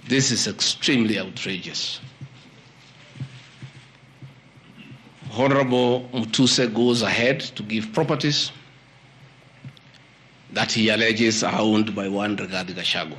This is extremely outrageous. Honorable Mutuse goes ahead to give properties that he alleges are owned by one Rigathi Gachagua.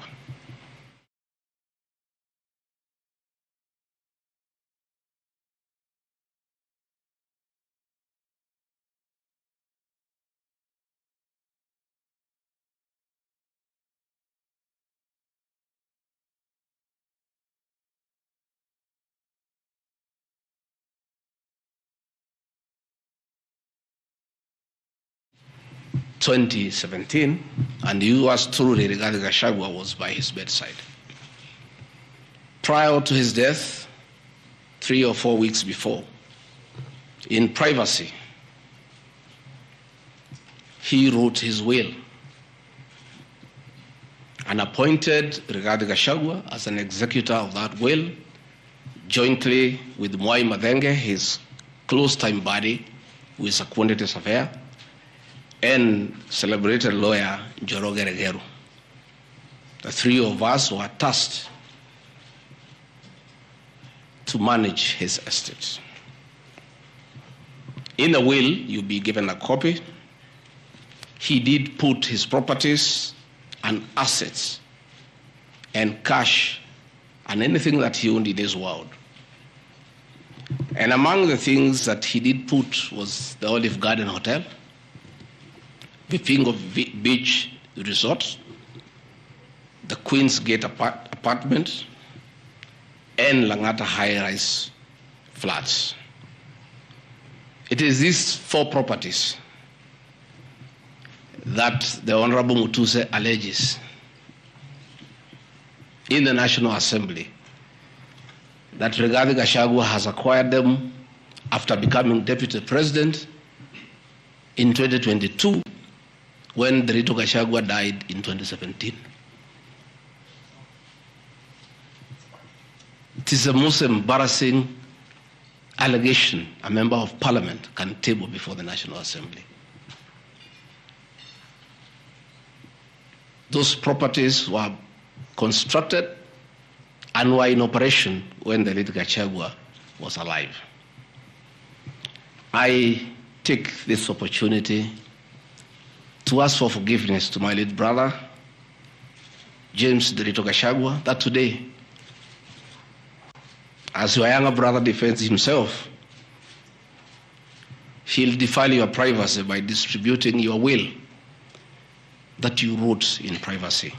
In 2017, and yours truly, Rigathi Gachagua, was by his bedside. Prior to his death, 3 or 4 weeks before, in privacy, he wrote his will and appointed Rigathi Gachagua as an executor of that will, jointly with Mwai Madenge, his close-time buddy, who is a quantity surveyor, and celebrated lawyer Njoroge Regeru. The three of us were tasked to manage his estate. In the will, you'll be given a copy. He did put his properties and assets and cash and anything that he owned in his world. And among the things that he did put was the Olive Garden Hotel, the Fingo Beach Resort, the Queen's Gate apartment, and Langata high-rise flats. It is these 4 properties that the Honorable Mutuse alleges in the National Assembly that Rigathi Gachagua has acquired them after becoming Deputy President in 2022, when Derito Gachagua died in 2017. It is the most embarrassing allegation a member of parliament can table before the National Assembly. Those properties were constructed and were in operation when the late Gachagua was alive. I take this opportunity to ask for forgiveness to my late brother, James Derito Gachagua, that today, as your younger brother defends himself, he'll defile your privacy by distributing your will that you wrote in privacy.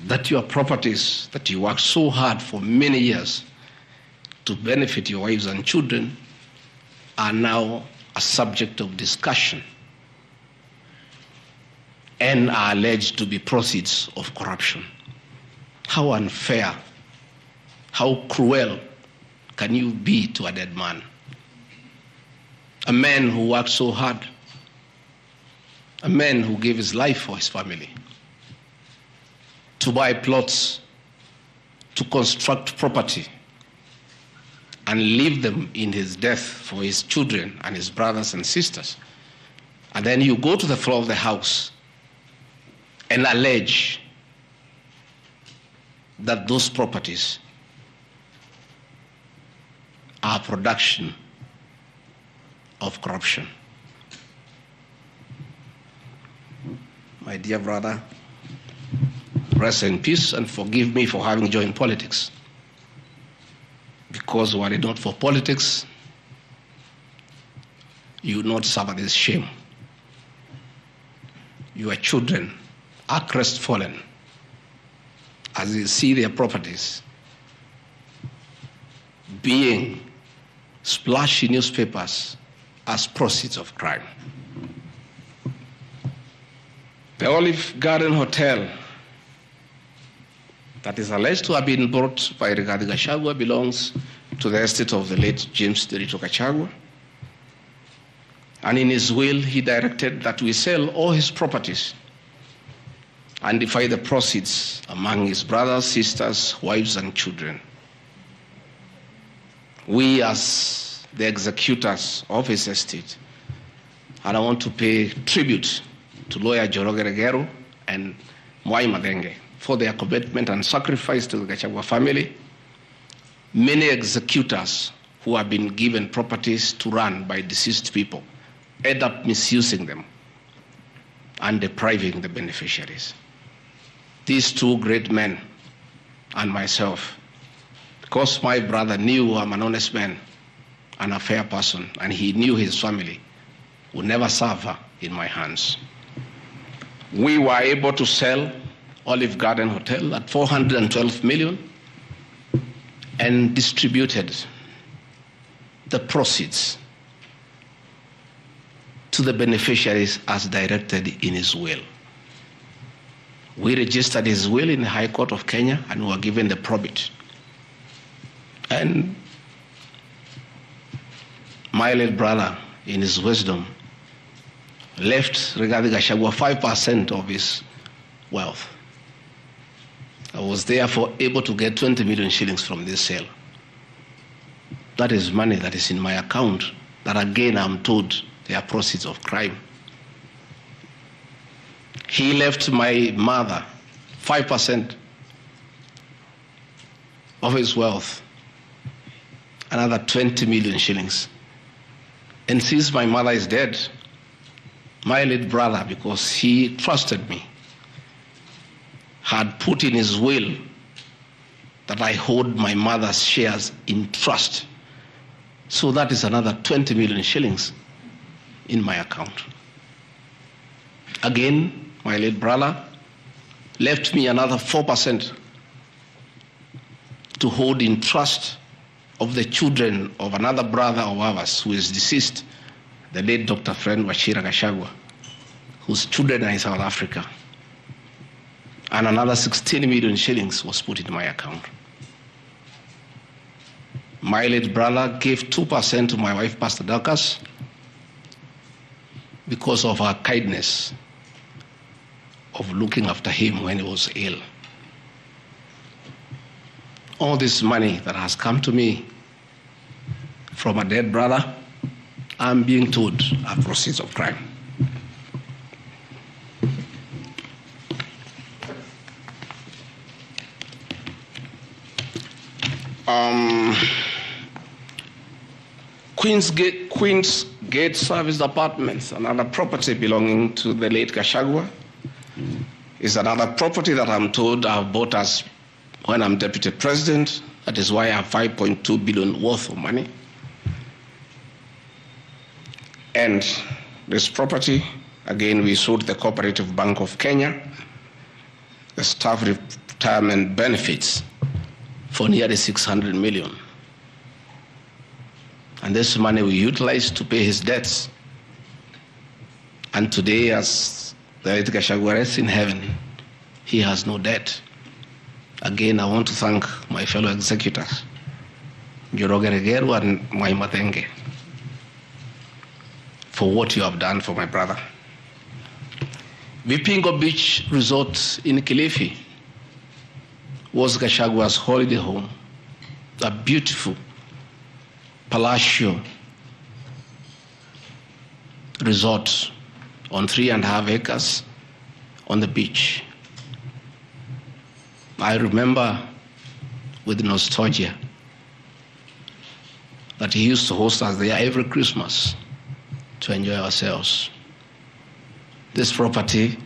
That your properties that you worked so hard for many years to benefit your wives and children are now a subject of discussion and are alleged to be proceeds of corruption. How unfair, how cruel can you be to a dead man? A man who worked so hard, a man who gave his life for his family, to buy plots, to construct property, and leave them in his death for his children and his brothers and sisters. And then you go to the floor of the House and allege that those properties are production of corruption. My dear brother, rest in peace and forgive me for having joined politics. Because were it not for politics, you would not suffer this shame. Your children are crestfallen as they see their properties being splashed in newspapers as proceeds of crime. The Olive Garden Hotel that is alleged to have been bought by Rigathi Gachagua belongs to the estate of the late James Derito Gachagua. And in his will, he directed that we sell all his properties and divide the proceeds among his brothers, sisters, wives, and children. We, as the executors of his estate, and I want to pay tribute to lawyer Njoroge Regeru and Mwai Madenge, for their commitment and sacrifice to the Gachagua family. Many executors who have been given properties to run by deceased people end up misusing them and depriving the beneficiaries. These two great men and myself, because my brother knew I'm an honest man and a fair person, and he knew his family would never suffer in my hands. We were able to sell Olive Garden Hotel at 412 million and distributed the proceeds to the beneficiaries as directed in his will. We registered his will in the High Court of Kenya and were given the probate. And my late brother, in his wisdom, left Rigathi Gachagua 5% of his wealth. I was therefore able to get 20 million shillings from this sale. That is money that is in my account that again I'm told they are proceeds of crime. He left my mother 5% of his wealth, another 20 million shillings. And since my mother is dead, my late brother, because he trusted me, had put in his will that I hold my mother's shares in trust. So that is another 20 million shillings in my account. Again, my late brother left me another 4% to hold in trust of the children of another brother of ours who is deceased, the late Dr. Friend Wachira Gachagua, whose children are in South Africa. And another 16 million shillings was put in my account. My late brother gave 2% to my wife, Pastor Dorcas, because of her kindness of looking after him when he was ill. All this money that has come to me from a dead brother, I'm being told are proceeds of crime. Queen's Gate Service Apartments, another property belonging to the late Gachagua, is another property that I'm told I've bought as when I'm deputy president. That is why I have 5.2 billion worth of money. And this property, again, we sold the Cooperative Bank of Kenya, the staff retirement benefits for nearly 600 million. And this money we utilized to pay his debts. And today, as the late Gachagua rests in heaven, he has no debt. Again, I want to thank my fellow executors, Njoroge Regeru and Mwai Mathenge, for what you have done for my brother. Vipingo Beach Resort in Kilifi was Gachagua's holiday home, a beautiful palatial resort on 3.5 acres on the beach. I remember with nostalgia that he used to host us there every Christmas to enjoy ourselves. This property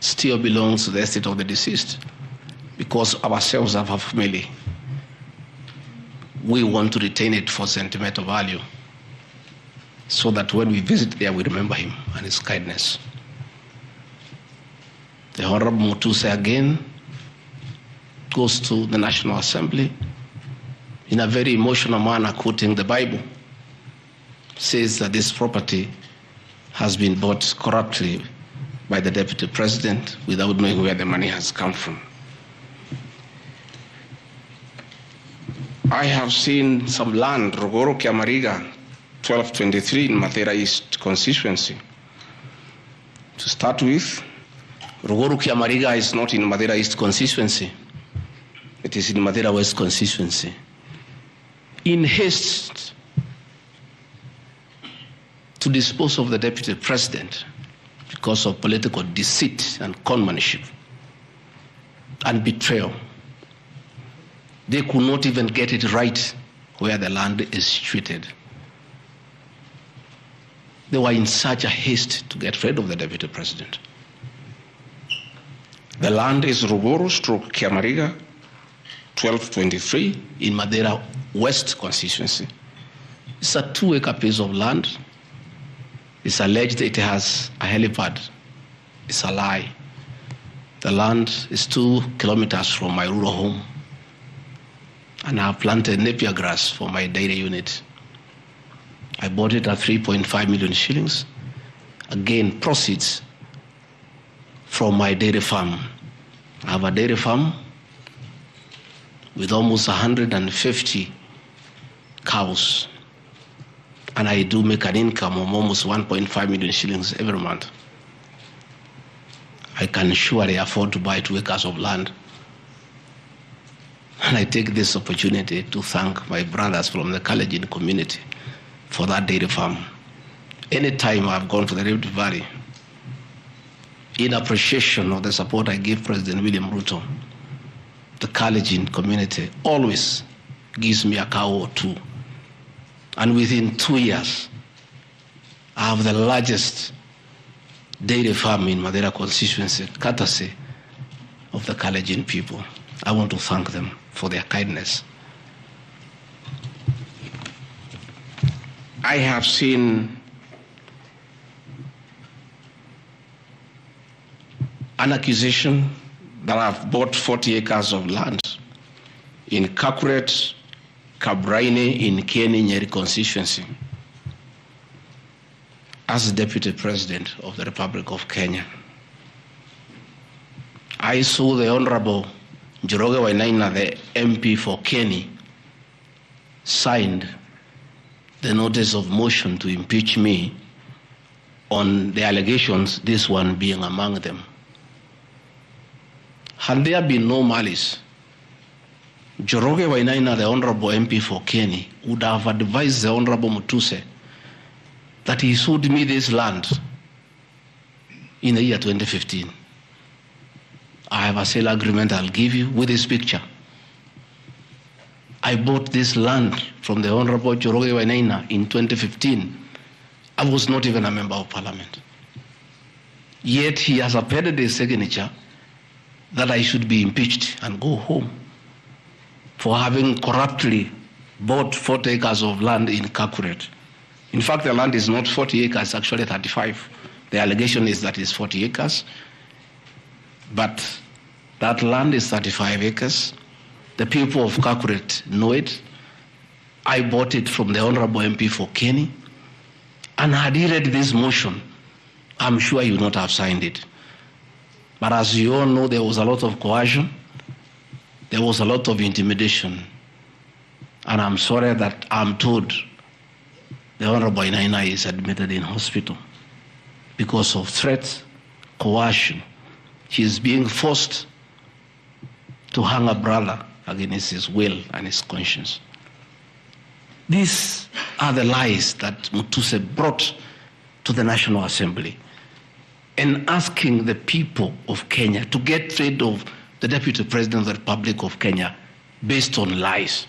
still belongs to the estate of the deceased because ourselves have a family. We want to retain it for sentimental value so that when we visit there, we remember him and his kindness. The Honorable Mutuse again goes to the National Assembly in a very emotional manner, quoting the Bible, says that this property has been bought corruptly by the Deputy President without knowing where the money has come from. I have seen some land, Rogoro Kiamariga, 1223 in Mathera East constituency. To start with, Rogoro Kiamariga is not in Mathera East constituency. It is in Mathera West constituency. In haste to dispose of the Deputy President because of political deceit and conmanship, and betrayal. They could not even get it right where the land is situated. They were in such a haste to get rid of the deputy president. The land is Ruguru/Kiamariga, 1223 in Madeira West constituency. It's a 2-acre piece of land. It's alleged it has a helipad. It's a lie. The land is 2 kilometers from my rural home. And I have planted napier grass for my dairy unit. I bought it at 3.5 million shillings. Again, proceeds from my dairy farm. I have a dairy farm with almost 150 cows. And I do make an income of almost 1.5 million shillings every month. I can surely afford to buy 2 acres of land. And I take this opportunity to thank my brothers from the Kenyan community for that dairy farm. Anytime I've gone to the Rift Valley, in appreciation of the support I give President William Ruto, the Kenyan community always gives me a cow or 2. And within 2 years, I have the largest dairy farm in Madeira constituency, courtesy of the Kenyan people. I want to thank them for their kindness. I have seen an accusation that I've bought 40 acres of land in Kakuret, Kabraine in Kenyan constituency as Deputy President of the Republic of Kenya. I saw the Honorable Njoroge Wainaina, the MP for Kenny, signed the notice of motion to impeach me on the allegations, this one being among them. Had there been no malice, Njoroge Wainaina, the Honorable MP for Kenny, would have advised the Honorable Mutuse that he sold me this land in the year 2015. I have a sale agreement I'll give you with this picture. I bought this land from the Honorable Njoroge Wainaina in 2015. I was not even a member of parliament. Yet he has appended his signature that I should be impeached and go home for having corruptly bought 40 acres of land in Kakuret. In fact, the land is not 40 acres, actually 35. The allegation is that it's 40 acres. But that land is 35 acres. The people of Kakuret know it. I bought it from the Honorable MP for Kenny. And had he read this motion, I'm sure he would not have signed it. But as you all know, there was a lot of coercion. There was a lot of intimidation. And I'm sorry that I'm told the Honorable Wainaina is admitted in hospital because of threats, coercion. He is being forced to hang a brother against his will and his conscience. These are the lies that Mutuse brought to the National Assembly and asking the people of Kenya to get rid of the Deputy President of the Republic of Kenya based on lies.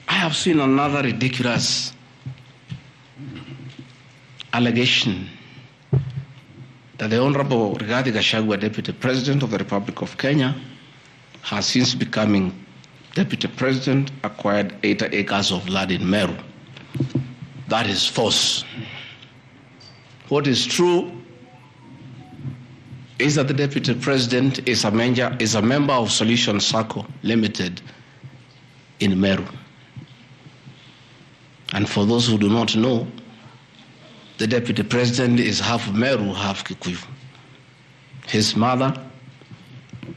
I have seen another ridiculous allegation that the Honorable Gachagua, Deputy President of the Republic of Kenya, has since becoming Deputy President, acquired 80 acres of land in Meru. That is false. What is true is that the Deputy President is a member of Solution Circle Limited in Meru. And for those who do not know, the Deputy President is half Meru, half Kikuyu. His mother,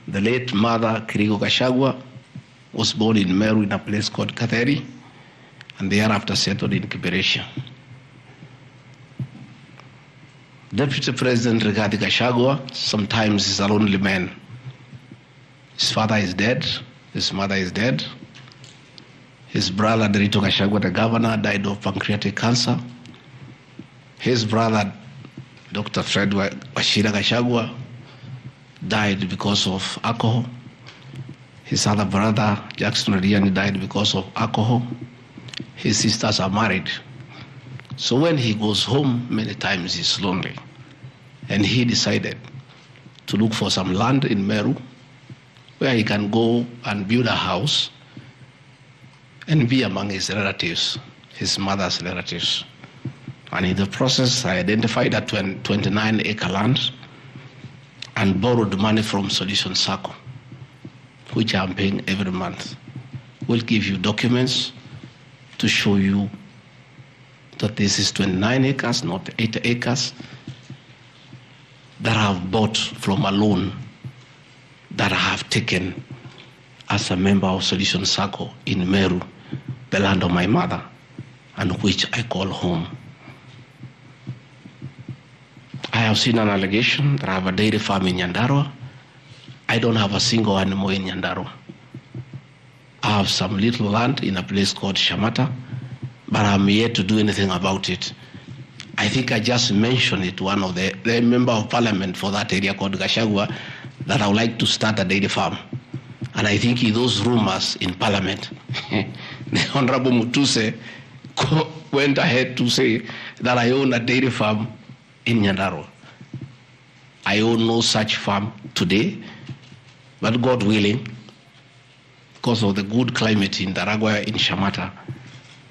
the late mother, Kirigo Gachagua, was born in Meru in a place called Katheri, and thereafter settled in Kiberesha. Deputy President Rigathi Gachagua sometimes is a lonely man. His father is dead, his mother is dead. His brother, Derito Gachagua, the governor, died of pancreatic cancer. His brother, Dr. Fred Wachira Gachagua died because of alcohol. His other brother, Jackson Riani, died because of alcohol. His sisters are married. So when he goes home, many times he's lonely. And he decided to look for some land in Meru where he can go and build a house and be among his relatives, his mother's relatives. And in the process, I identified a 29-acre land and borrowed money from Solution Circle, which I'm paying every month. We'll give you documents to show you that this is 29 acres, not 8 acres, that I have bought from a loan that I have taken as a member of Solution Circle in Meru, the land of my mother, and which I call home. I have seen an allegation that I have a dairy farm in Nyandarua. I don't have a single animal in Nyandarua. I have some little land in a place called Shamata, but I'm yet to do anything about it. I think I just mentioned it to one of the member of parliament for that area called Gachagua that I would like to start a dairy farm. And I think in those rumors in parliament, the Honorable Mutuse went ahead to say that I own a dairy farm in Nyandarua. I own no such farm today, but God willing, because of the good climate in Daragwa, in Shamata,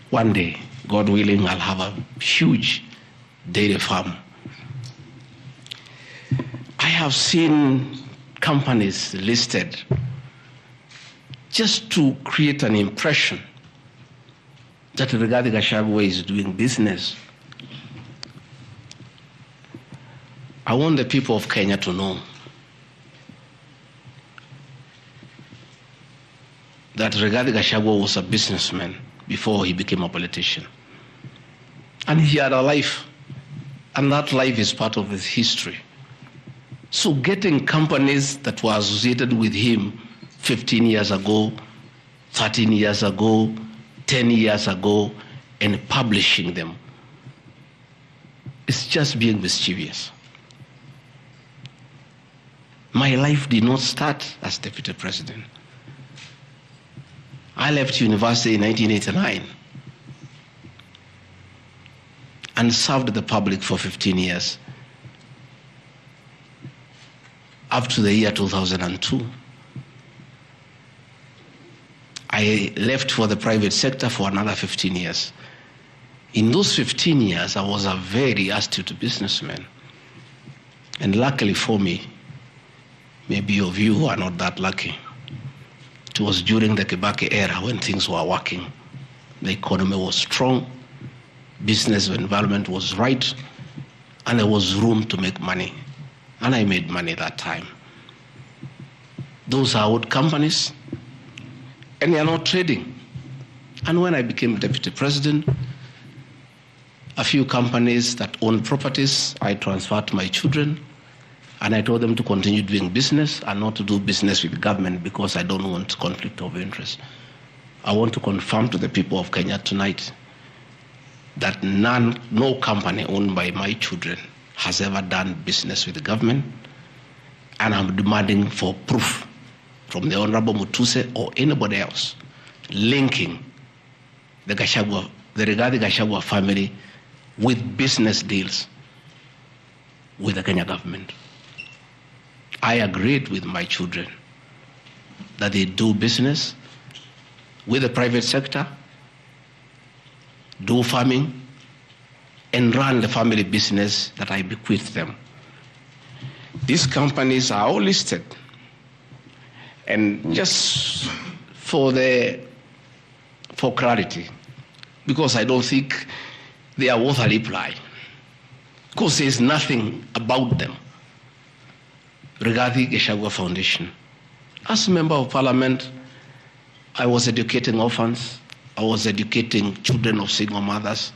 one day, God willing, I'll have a huge dairy farm. I have seen companies listed just to create an impression that Rigathi Gachagua is doing business. I want the people of Kenya to know that Rigathi Gachagua was a businessman before he became a politician. And he had a life, and that life is part of his history. So getting companies that were associated with him 15 years ago, 13 years ago, 10 years ago, and publishing them, it's just being mischievous. My life did not start as deputy president. I left university in 1989 and served the public for 15 years, up to the year 2002. I left for the private sector for another 15 years. In those 15 years, I was a very astute businessman. And luckily for me, maybe of you who are not that lucky, it was during the Kibaki era when things were working. The economy was strong, business environment was right, and there was room to make money. And I made money that time. Those are old companies, and they are not trading. And when I became deputy president, a few companies that owned properties, I transferred to my children, and I told them to continue doing business and not to do business with government because I don't want conflict of interest. I want to confirm to the people of Kenya tonight that no company owned by my children has ever done business with the government, and I'm demanding for proof from the Honorable Mutuse or anybody else linking the Rigathi Gachagua family with business deals with the Kenya government. I agreed with my children that they do business with the private sector, do farming, and run the family business that I bequeathed them. These companies are all listed. And just for clarity, because I don't think they are worth a reply, because there's nothing about them. Rigathi Gachagua Foundation. As a member of parliament, I was educating orphans, I was educating children of single mothers,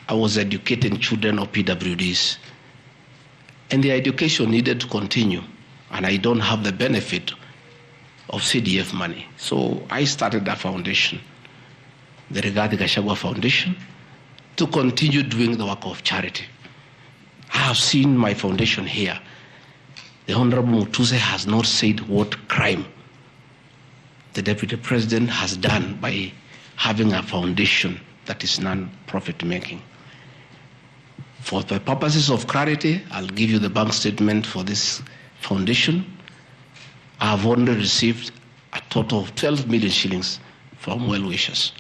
I was educating children of PWDs. And their education needed to continue, and I don't have the benefit of CDF money. So I started a foundation, the Rigathi Gachagua Foundation, to continue doing the work of charity. I have seen my foundation here. The Honorable Mutuse has not said what crime the Deputy President has done by having a foundation that is non-profit making. For the purposes of clarity, I'll give you the bank statement for this foundation. I have only received a total of 12 million shillings from well-wishers,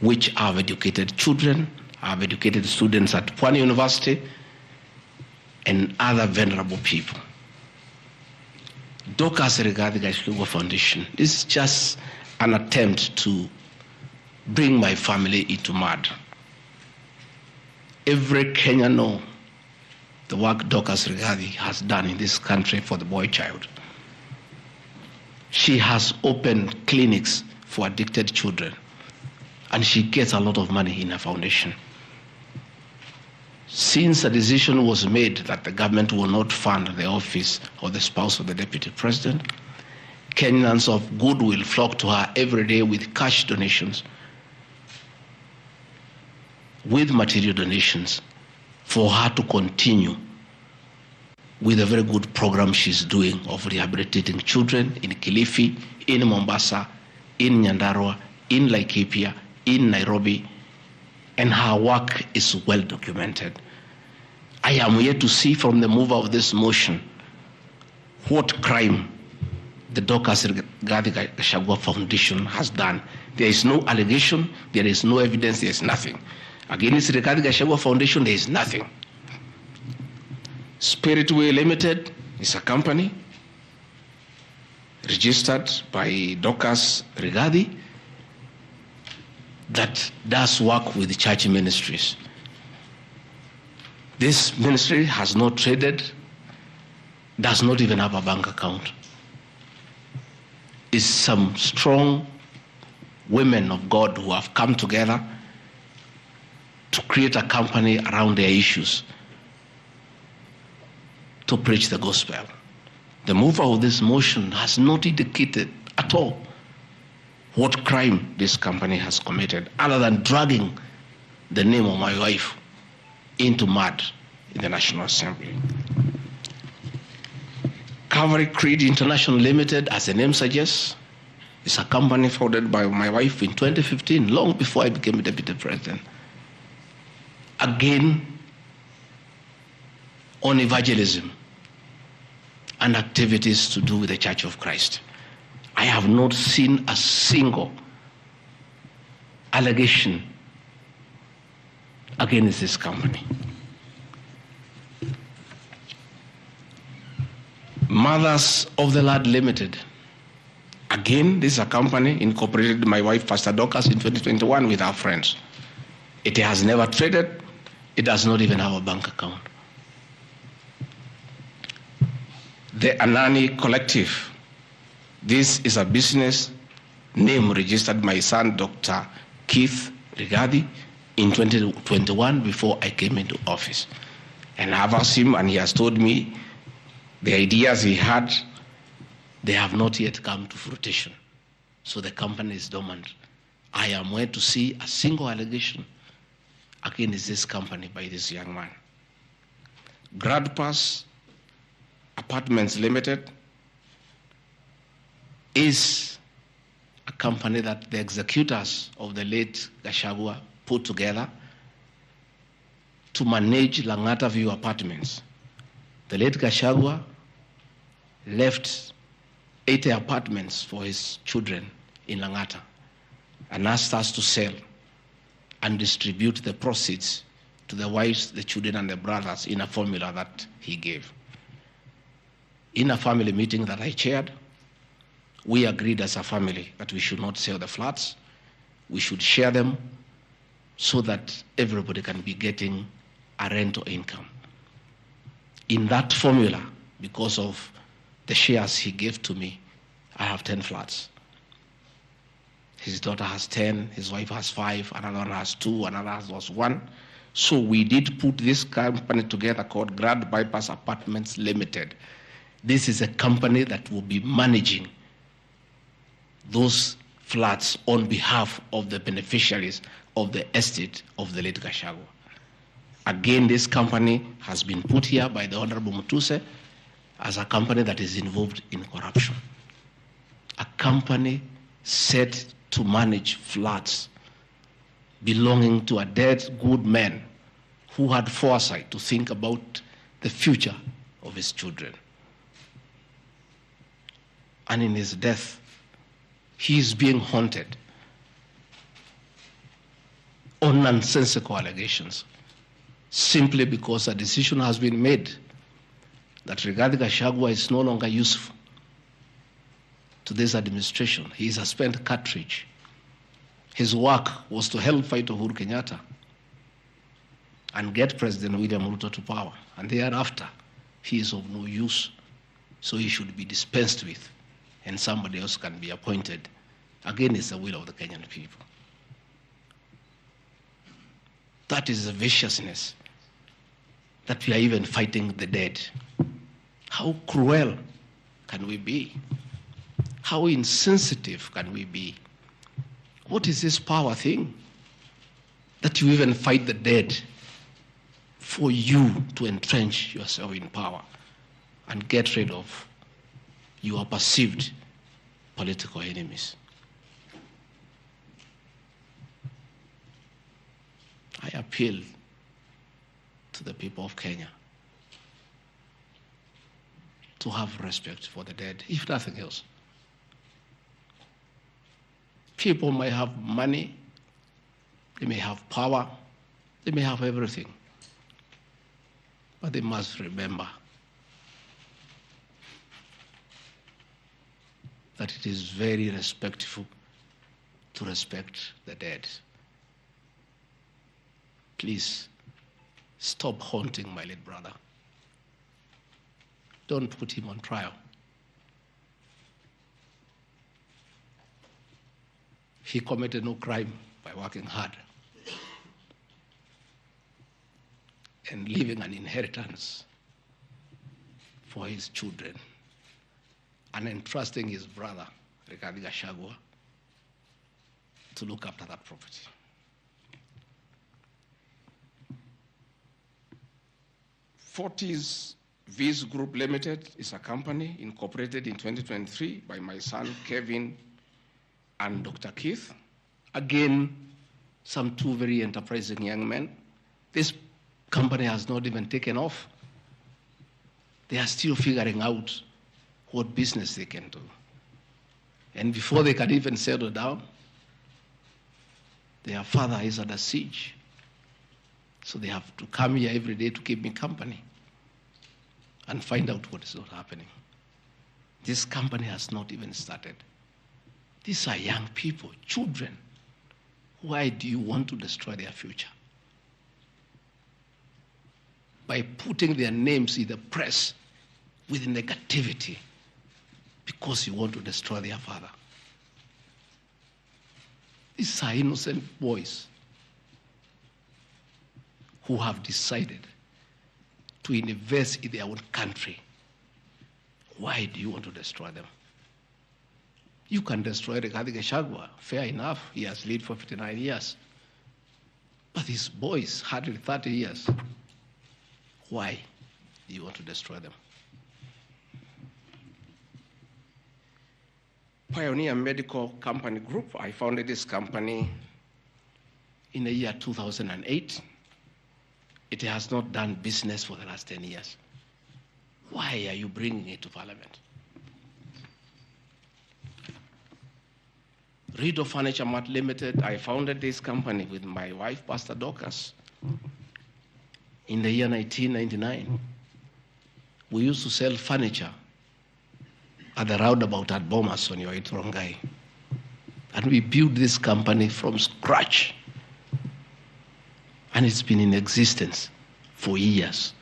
which have educated children, have educated students at Pwani University, and other vulnerable people. Dorcas regarding Gachagua Foundation, this is just an attempt to bring my family into mud. Every Kenyan knows the work Dorcas Rigathi has done in this country for the boy child. She has opened clinics for addicted children, and she gets a lot of money in her foundation. Since a decision was made that the government will not fund the office or the spouse of the Deputy President, Kenyans of goodwill flock to her every day with cash donations, with material donations, for her to continue with a very good program she's doing of rehabilitating children in Kilifi, in Mombasa, in Nyandarua, in Laikipia, in Nairobi, and her work is well documented. I am yet to see from the mover of this motion what crime the Dorcas Rigathi Gachagua Foundation has done. There is no allegation, there is no evidence, there is nothing. Against Rigathi Gachagua Foundation, there is nothing. Spiritway Limited is a company registered by Dorcas Rigathi that does work with the church ministries. This ministry has not traded, does not even have a bank account. It's some strong women of God who have come together to create a company around their issues to preach the gospel. The mover of this motion has not indicated at all what crime this company has committed, other than dragging the name of my wife into mud in the National Assembly. Calvary Creed International Limited, as the name suggests, is a company founded by my wife in 2015, long before I became Deputy President. Again, on evangelism and activities to do with the Church of Christ. I have not seen a single allegation against this company. Mothers of the Lord Limited. Again, this is a company incorporated by my wife, Pastor Dorcas, in 2021 with our friends. It has never traded. It does not even have a bank account. The Anani Collective. This is a business name registered by my son, Dr. Keith Rigathi, in 2021 before I came into office. And I've asked him, and he has told me the ideas he had, they have not yet come to fruition. So the company is dormant. I am waiting to see a single allegation against this company by this young man. GradPass Apartments Limited is a company that the executors of the late Gachagua put together to manage Langata View Apartments. The late Gachagua left 80 apartments for his children in Langata and asked us to sell and distribute the proceeds to the wives, the children, and the brothers in a formula that he gave. In a family meeting that I chaired, we agreed as a family that we should not sell the flats. We should share them so that everybody can be getting a rental income. In that formula, because of the shares he gave to me, I have 10 flats. His daughter has 10, his wife has 5, another one has 2, another has 1. So we did put this company together called Grand Bypass Apartments Limited. This is a company that will be managing those flats on behalf of the beneficiaries of the estate of the late Gachagua. Again, this company has been put here by the Honorable Mutuse as a company that is involved in corruption. A company set to manage floods belonging to a dead good man who had foresight to think about the future of his children. And in his death, he is being haunted on nonsensical allegations simply because a decision has been made that regarding Gachagua is no longer useful to this administration. He is a spent cartridge. His work was to help fight Uhuru Kenyatta and get President William Ruto to power. And thereafter, he is of no use. So he should be dispensed with, and somebody else can be appointed against the will of the Kenyan people. That is the viciousness that we are even fighting the dead. How cruel can we be? How insensitive can we be? What is this power thing? That you even fight the dead for you to entrench yourself in power and get rid of your perceived political enemies. I appeal to the people of Kenya to have respect for the dead, if nothing else. People may have money, they may have power, they may have everything, but they must remember that it is very respectful to respect the dead. Please stop haunting my late brother. Don't put him on trial. He committed no crime by working hard and leaving an inheritance for his children and entrusting his brother, regarding Gachagua, to look after that property. Fortis Viz Group Limited is a company incorporated in 2023 by my son Kevin and Dr. Keith. Again, some two very enterprising young men. This company has not even taken off. They are still figuring out what business they can do. And before they can even settle down, their father is under siege. So they have to come here every day to keep me company and find out what is not happening. This company has not even started. These are young people, children. Why do you want to destroy their future? By putting their names in the press with negativity because you want to destroy their father. These are innocent boys who have decided to invest in their own country. Why do you want to destroy them? You can destroy Rigathi Gachagua, fair enough, he has lived for 59 years. But these boys, hardly 30 years. Why do you want to destroy them? Pioneer Medical Company Group, I founded this company in the year 2008. It has not done business for the last 10 years. Why are you bringing it to Parliament? Rido Furniture Mart Limited, I founded this company with my wife, Pastor Dorcas, in the year 1999. We used to sell furniture at the roundabout at Bomas on your way to Rongai. And we built this company from scratch. And it's been in existence for years.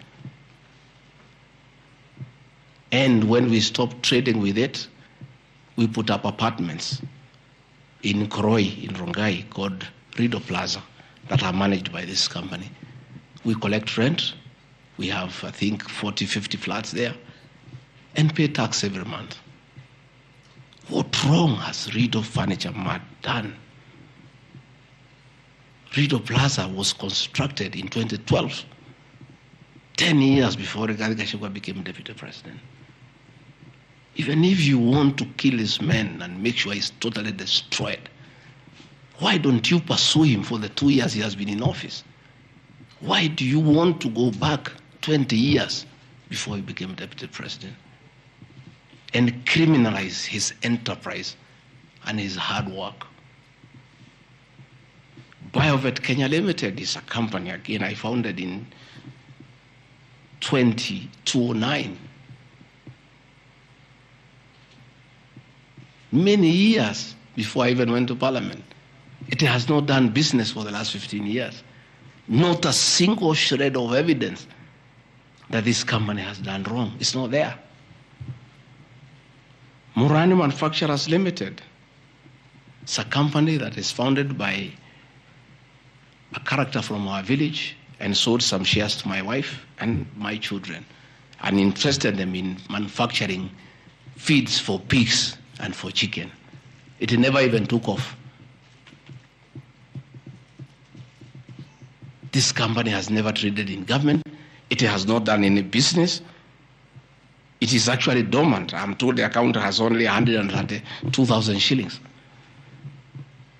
And when we stopped trading with it, we put up apartments in Koroi, in Rongai, called Rido Plaza, that are managed by this company. We collect rent. We have, I think, 40, 50 flats there, and pay tax every month. What wrong has Rido Furniture Mart done? Rido Plaza was constructed in 2012 10 years before Gachagua became deputy president. Even if you want to kill his men and make sure he's totally destroyed, why don't you pursue him for the 2 years he has been in office? Why do you want to go back 20 years before he became deputy president and criminalize his enterprise and his hard work? Biovet Kenya Limited is a company, again, I founded in 2009. Many years before I even went to Parliament. It has not done business for the last 15 years. Not a single shred of evidence that this company has done wrong. It's not there. Murani Manufacturers Limited. It's a company that is founded by a character from our village and sold some shares to my wife and my children and interested them in manufacturing feeds for pigs and for chicken. It never even took off. This company has never traded in government. It has not done any business. It is actually dormant. I'm told the account has only 132,000 shillings.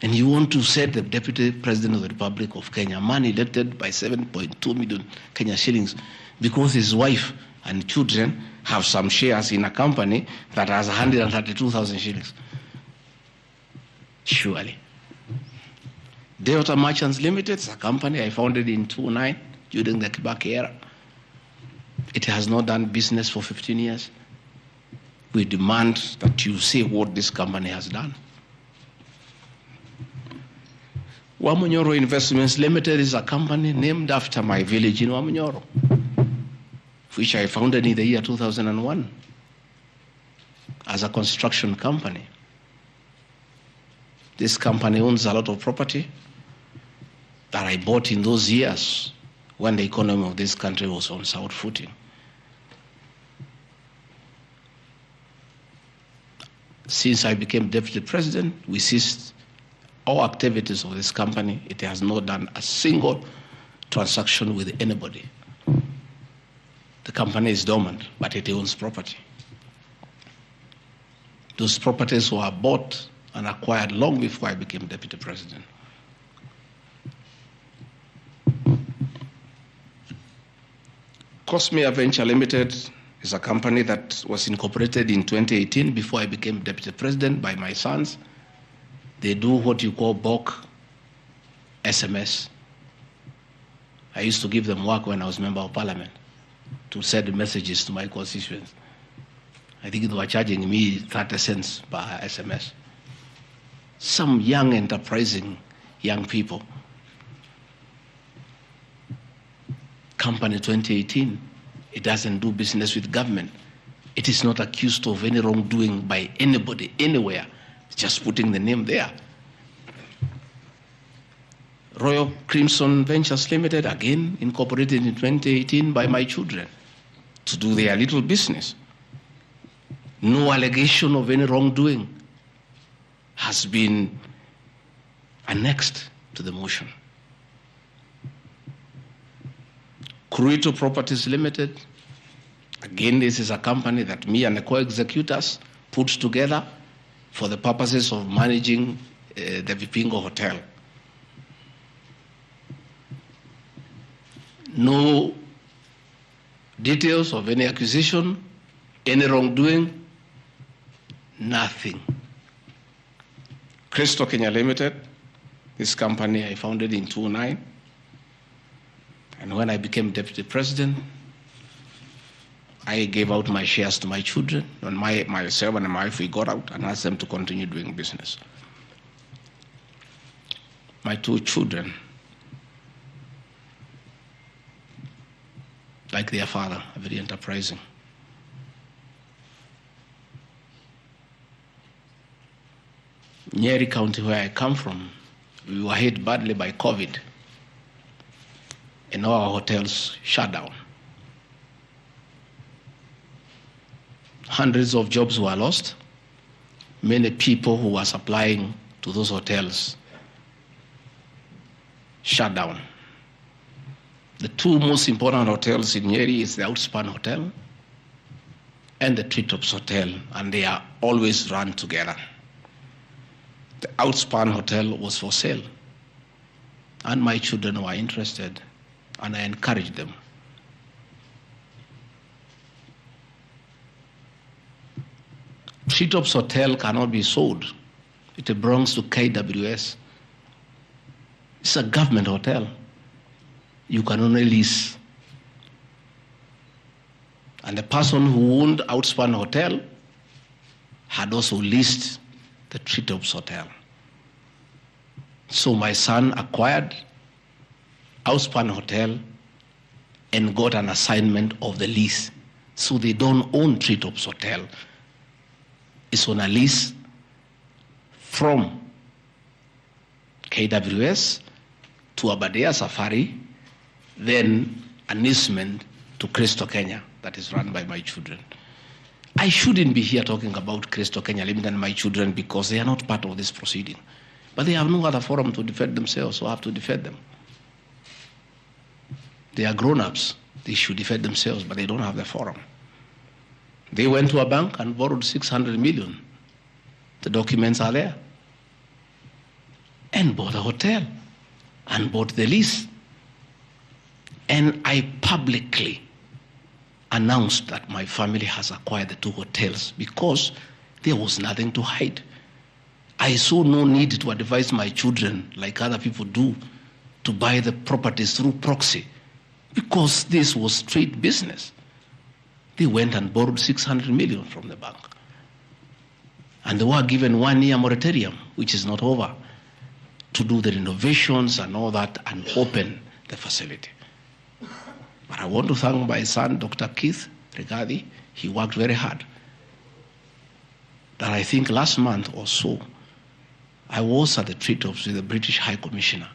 And you want to set the Deputy President of the Republic of Kenya, man elected by 7.2 million Kenya shillings, because his wife and children have some shares in a company that has 132,000 shillings. Surely. Delta Merchants Limited is a company I founded in 2009 during the Kibaki era. It has not done business for 15 years. We demand that you say what this company has done. Wamunyoro Investments Limited is a company named after my village in Wamunyoro, which I founded in the year 2001 as a construction company. This company owns a lot of property that I bought in those years when the economy of this country was on sound footing. Since I became deputy president, we ceased all activities of this company. It has not done a single transaction with anybody. The company is dormant, but it owns property. Those properties were bought and acquired long before I became deputy president. Cosmea Venture Limited is a company that was incorporated in 2018 before I became deputy president by my sons. They do what you call bulk SMS. I used to give them work when I was member of parliament to send messages to my constituents. I think they were charging me 30 cents per SMS. Some young, enterprising young people. Company 2018, it doesn't do business with government. It is not accused of any wrongdoing by anybody, anywhere. It's just putting the name there. Royal Crimson Ventures Limited, again incorporated in 2018 by my children to do their little business. No allegation of any wrongdoing has been annexed to the motion. Kurito Properties Limited, again, this is a company that me and the co-executors put together for the purposes of managing the Vipingo Hotel. No details of any accusation, any wrongdoing, nothing. Crystal Kenya Limited, this company I founded in 2009. And when I became deputy president, I gave out my shares to my children, and myself and my wife, we got out and asked them to continue doing business. My two children, like their father, are very enterprising. Nyeri County, where I come from, we were hit badly by COVID, and all our hotels shut down. Hundreds of jobs were lost. Many people who were supplying to those hotels shut down. The two most important hotels in Nyeri is the Outspan Hotel and the Treetops Hotel, and they are always run together. The Outspan Hotel was for sale, and my children were interested, and I encouraged them. Treetops Hotel cannot be sold. It belongs to KWS. It's a government hotel. You can only lease. And the person who owned Outspan Hotel had also leased the Treetops Hotel. So my son acquired Outspan Hotel and got an assignment of the lease. So they don't own Treetops Hotel. It's on a lease from KWS to Aberdare Safari, then an easement to Crystal Kenya that is run by my children. I shouldn't be here talking about Crystal Kenya Limited and my children because they are not part of this proceeding. But they have no other forum to defend themselves, so I have to defend them. They are grown-ups. They should defend themselves, but they don't have the forum. They went to a bank and borrowed 600 million. The documents are there. And bought a hotel and bought the lease. And I publicly announced that my family has acquired the two hotels because there was nothing to hide. I saw no need to advise my children, like other people do, to buy the properties through proxy because this was straight business. They went and borrowed 600 million from the bank. And they were given 1 year moratorium, which is not over, to do the renovations and all that and open the facility. But I want to thank my son, Dr. Keith Regadi. He worked very hard. That I think last month or so, I was at the Treetops with the British High Commissioner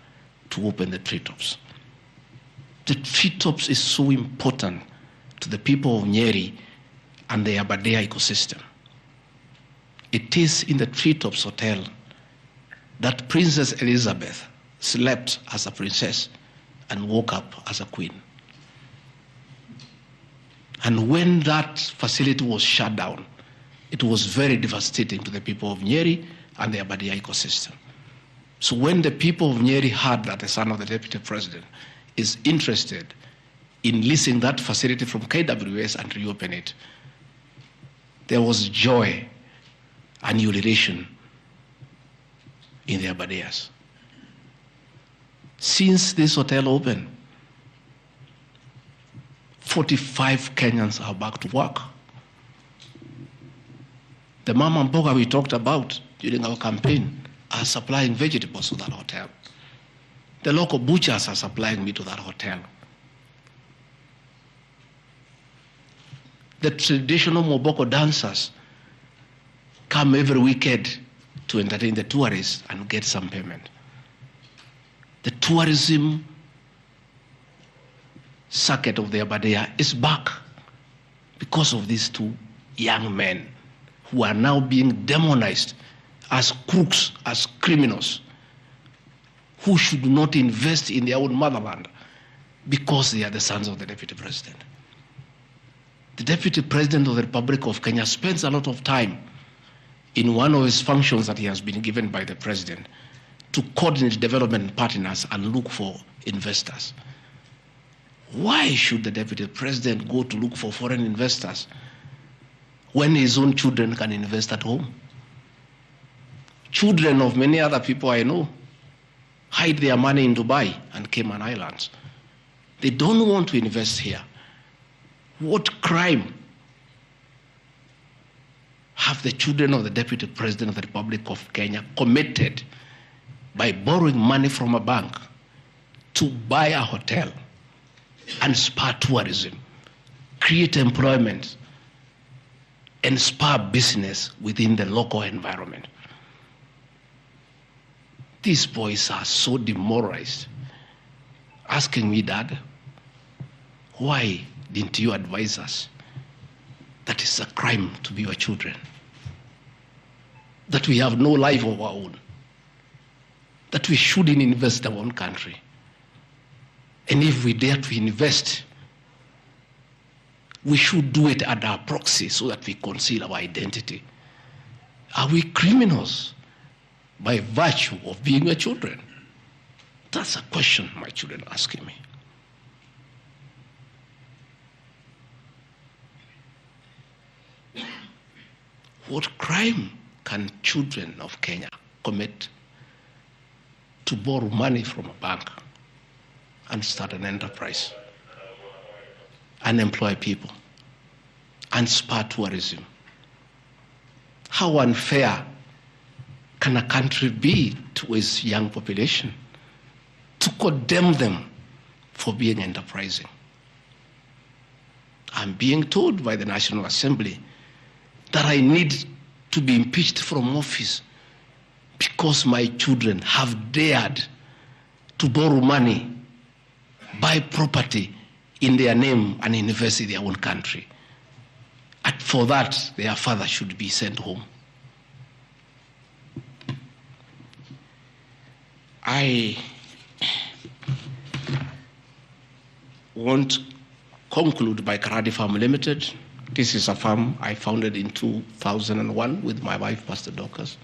to open the Treetops. The Treetops is so important to the people of Nyeri and the Aberdare ecosystem. It is in the Treetops Hotel that Princess Elizabeth slept as a princess and woke up as a queen. And when that facility was shut down, it was very devastating to the people of Nyeri and the Aberdare ecosystem. So when the people of Nyeri heard that the son of the deputy president is interested in leasing that facility from KWS and reopen it, there was joy and ululation in the Aberdares. Since this hotel opened, 45 Kenyans are back to work. The mama mboga we talked about during our campaign are supplying vegetables to that hotel. The local butchers are supplying meat to that hotel. The traditional Moboko dancers come every weekend to entertain the tourists and get some payment. The tourism circuit of the Aberdare is back because of these two young men who are now being demonized as crooks, as criminals, who should not invest in their own motherland because they are the sons of the deputy president. The deputy president of the Republic of Kenya spends a lot of time in one of his functions that he has been given by the president to coordinate development partners and look for investors. Why should the deputy president go to look for foreign investors when his own children can invest at home? Children of many other people I know hide their money in Dubai and Cayman Islands. They don't want to invest here. What crime have the children of the deputy president of the Republic of Kenya committed by borrowing money from a bank to buy a hotel and spur tourism, create employment, and spur business within the local environment? These boys are so demoralized, asking me, Dad, why didn't you advise us that it's a crime to be your children, that we have no life of our own, that we shouldn't invest in our own country? And if we dare to invest, we should do it at our proxy so that we conceal our identity. Are we criminals by virtue of being your children? That's a question my children are asking me. What crime can children of Kenya commit to borrow money from a bank and start an enterprise and employ people and spur tourism? How unfair can a country be to its young population to condemn them for being enterprising? I'm being told by the National Assembly that I need to be impeached from office because my children have dared to borrow money, buy property in their name and invest in their own country. And for that, their father should be sent home. I won't conclude by Karadi Farm Limited. This is a farm I founded in 2001 with my wife, Pastor Dorcas.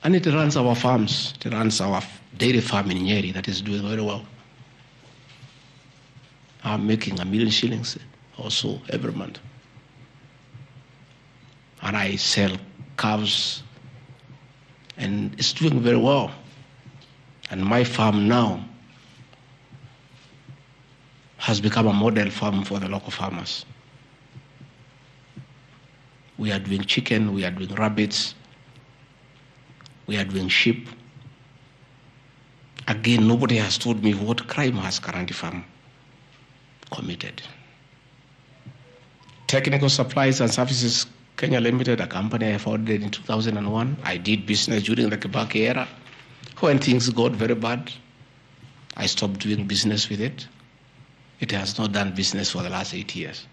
And it runs our farms. It runs our dairy farm in Nyeri that is doing very well. I'm making $1 million shillings or so every month. And I sell calves, and it's doing very well. And my farm now has become a model farm for the local farmers. We are doing chicken, we are doing rabbits, we are doing sheep. Again, nobody has told me what crime has Karandi Farm committed. Technical Supplies and Services Kenya Limited, a company I founded in 2001. I did business during the Kibaki era. When things got very bad, I stopped doing business with it. It has not done business for the last 8 years.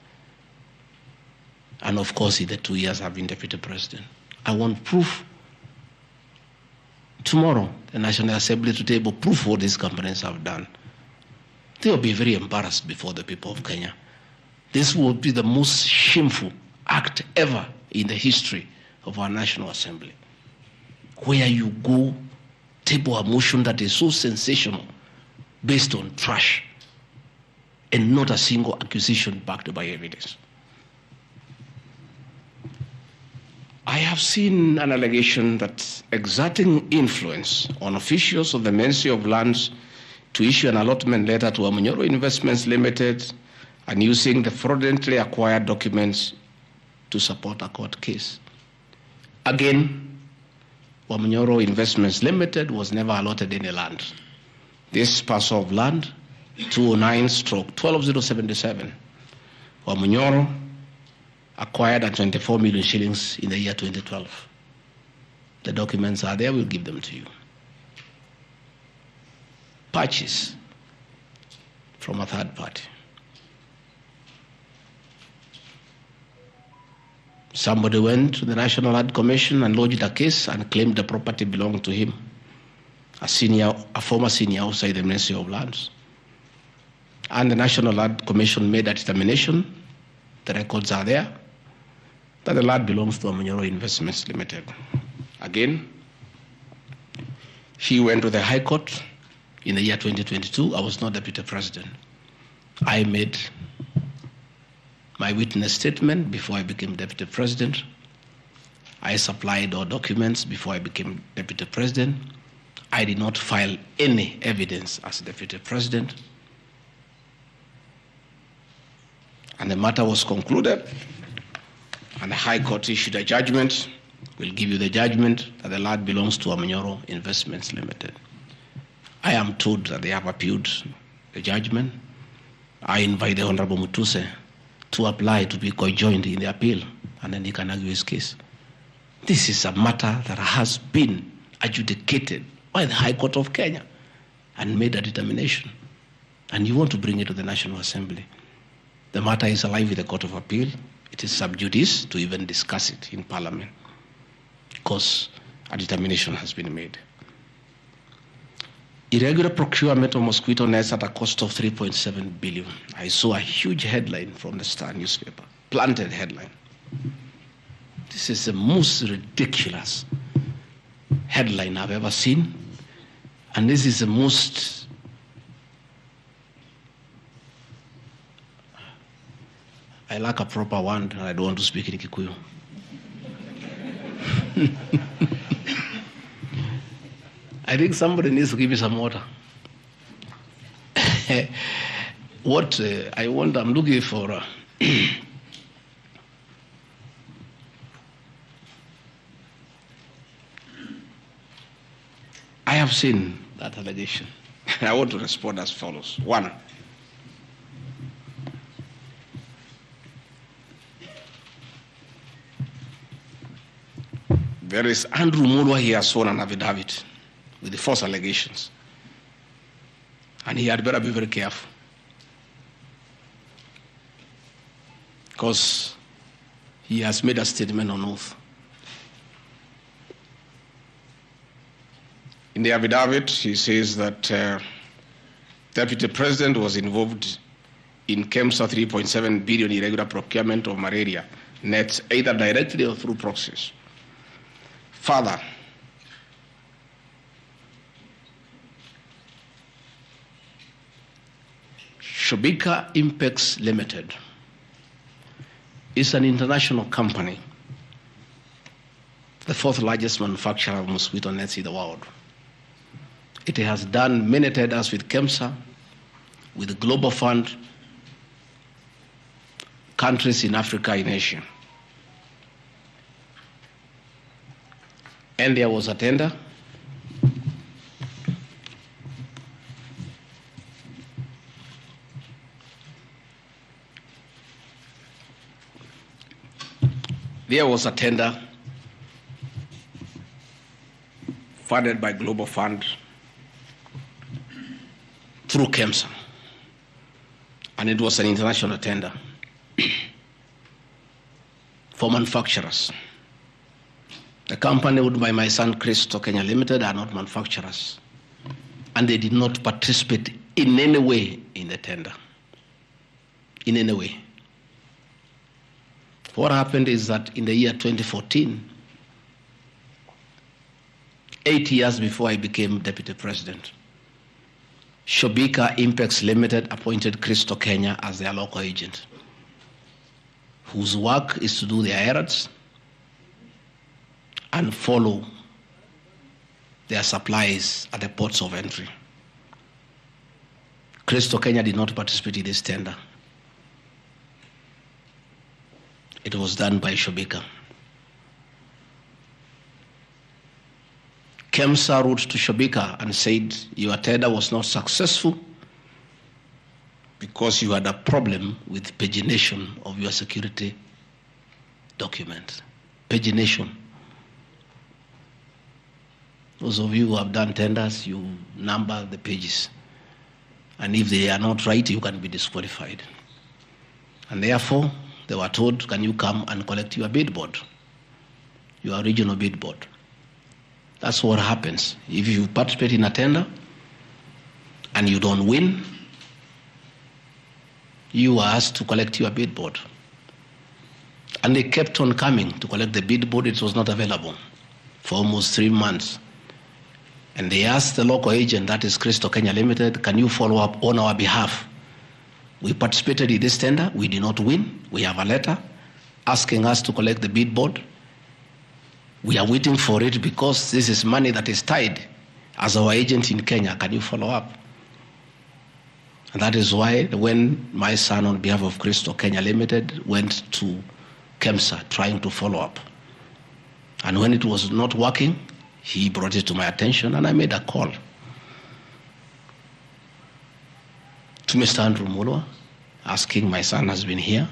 And of course, in the 2 years I've been deputy president. I want proof. Tomorrow, the National Assembly to table proof what these companies have done. They will be very embarrassed before the people of Kenya. This will be the most shameful act ever in the history of our National Assembly, where you go table a motion that is so sensational based on trash and not a single accusation backed by evidence. I have seen an allegation that exerting influence on officials of the Ministry of Lands to issue an allotment letter to Amunyoro Investments Limited and using the fraudulently acquired documents to support a court case. Again, Amunyoro Investments Limited was never allotted any land. This parcel of land, 209/12077, Amunyoro acquired at 24 million shillings in the year 2012. The documents are there, we'll give them to you. Purchase from a third party. Somebody went to the National Land Commission and lodged a case and claimed the property belonged to him, a former senior outside the Ministry of Lands. And the National Land Commission made a determination, the records are there, that the land belongs to Amunyoro Investments Limited. Again, he went to the High Court in the year 2022. I was not deputy president. I made my witness statement before I became deputy president. I supplied all documents before I became deputy president. I did not file any evidence as deputy president. And the matter was concluded, and the High Court issued a judgment. We'll give you the judgment that the land belongs to Amunyoro Investments Limited. I am told that they have appealed the judgment. I invite the Honorable Mutuse to apply to be co-joined in the appeal, and then he can argue his case. This is a matter that has been adjudicated by the High Court of Kenya and made a determination. And you want to bring it to the National Assembly. The matter is alive with the Court of Appeal. It is sub judice to even discuss it in Parliament because a determination has been made. Irregular procurement of mosquito nets at a cost of 3.7 billion. I saw a huge headline from the Star newspaper, planted headline. This is the most ridiculous headline I've ever seen. And this is the most I lack a proper one, and I don't want to speak in Kikuyu. I think somebody needs to give me some water. What I'm looking for. I have seen that allegation. I want to respond as follows. One, there is Andrew Mulwa. He has sworn an affidavit with the false allegations. And he had better be very careful. Because he has made a statement on oath. In the affidavit, he says that Deputy President was involved in KEMSA 3.7 billion irregular procurement of malaria nets, either directly or through proxies. Further, Shobika Impex Limited is an international company, the fourth largest manufacturer of mosquito nets in the world. It has done many tenders with KEMSA, with the Global Fund, countries in Africa, in Asia. And there was a tender. There was a tender funded by Global Fund through KEMSA, and it was an international tender for manufacturers. The company owned by my son Christo Kenya Limited are not manufacturers, and they did not participate in any way in the tender. In any way. What happened is that in the year 2014, 8 years before I became deputy president, Shobika Impex Limited appointed Christo Kenya as their local agent, whose work is to do their errands and follow their supplies at the ports of entry. Christo Kenya did not participate in this tender. It was done by Shobika. KEMSA wrote to Shobika and said, your tender was not successful because you had a problem with pagination of your security documents. Pagination. Those of you who have done tenders, you number the pages. And if they are not right, you can be disqualified. And therefore, they were told, can you come and collect your bid board, your original bid board? That's what happens. If you participate in a tender and you don't win, you are asked to collect your bid board. And they kept on coming to collect the bid board. It was not available for almost 3 months. And they asked the local agent, that is Christo Kenya Limited, can you follow up on our behalf? We participated in this tender. We did not win. We have a letter asking us to collect the bid board. We are waiting for it because this is money that is tied as our agent in Kenya. Can you follow up? And that is why when my son, on behalf of Christo Kenya Limited, went to KEMSA trying to follow up. And when it was not working, he brought it to my attention and I made a call to Mr. Andrew Mulwa, asking, my son has been here.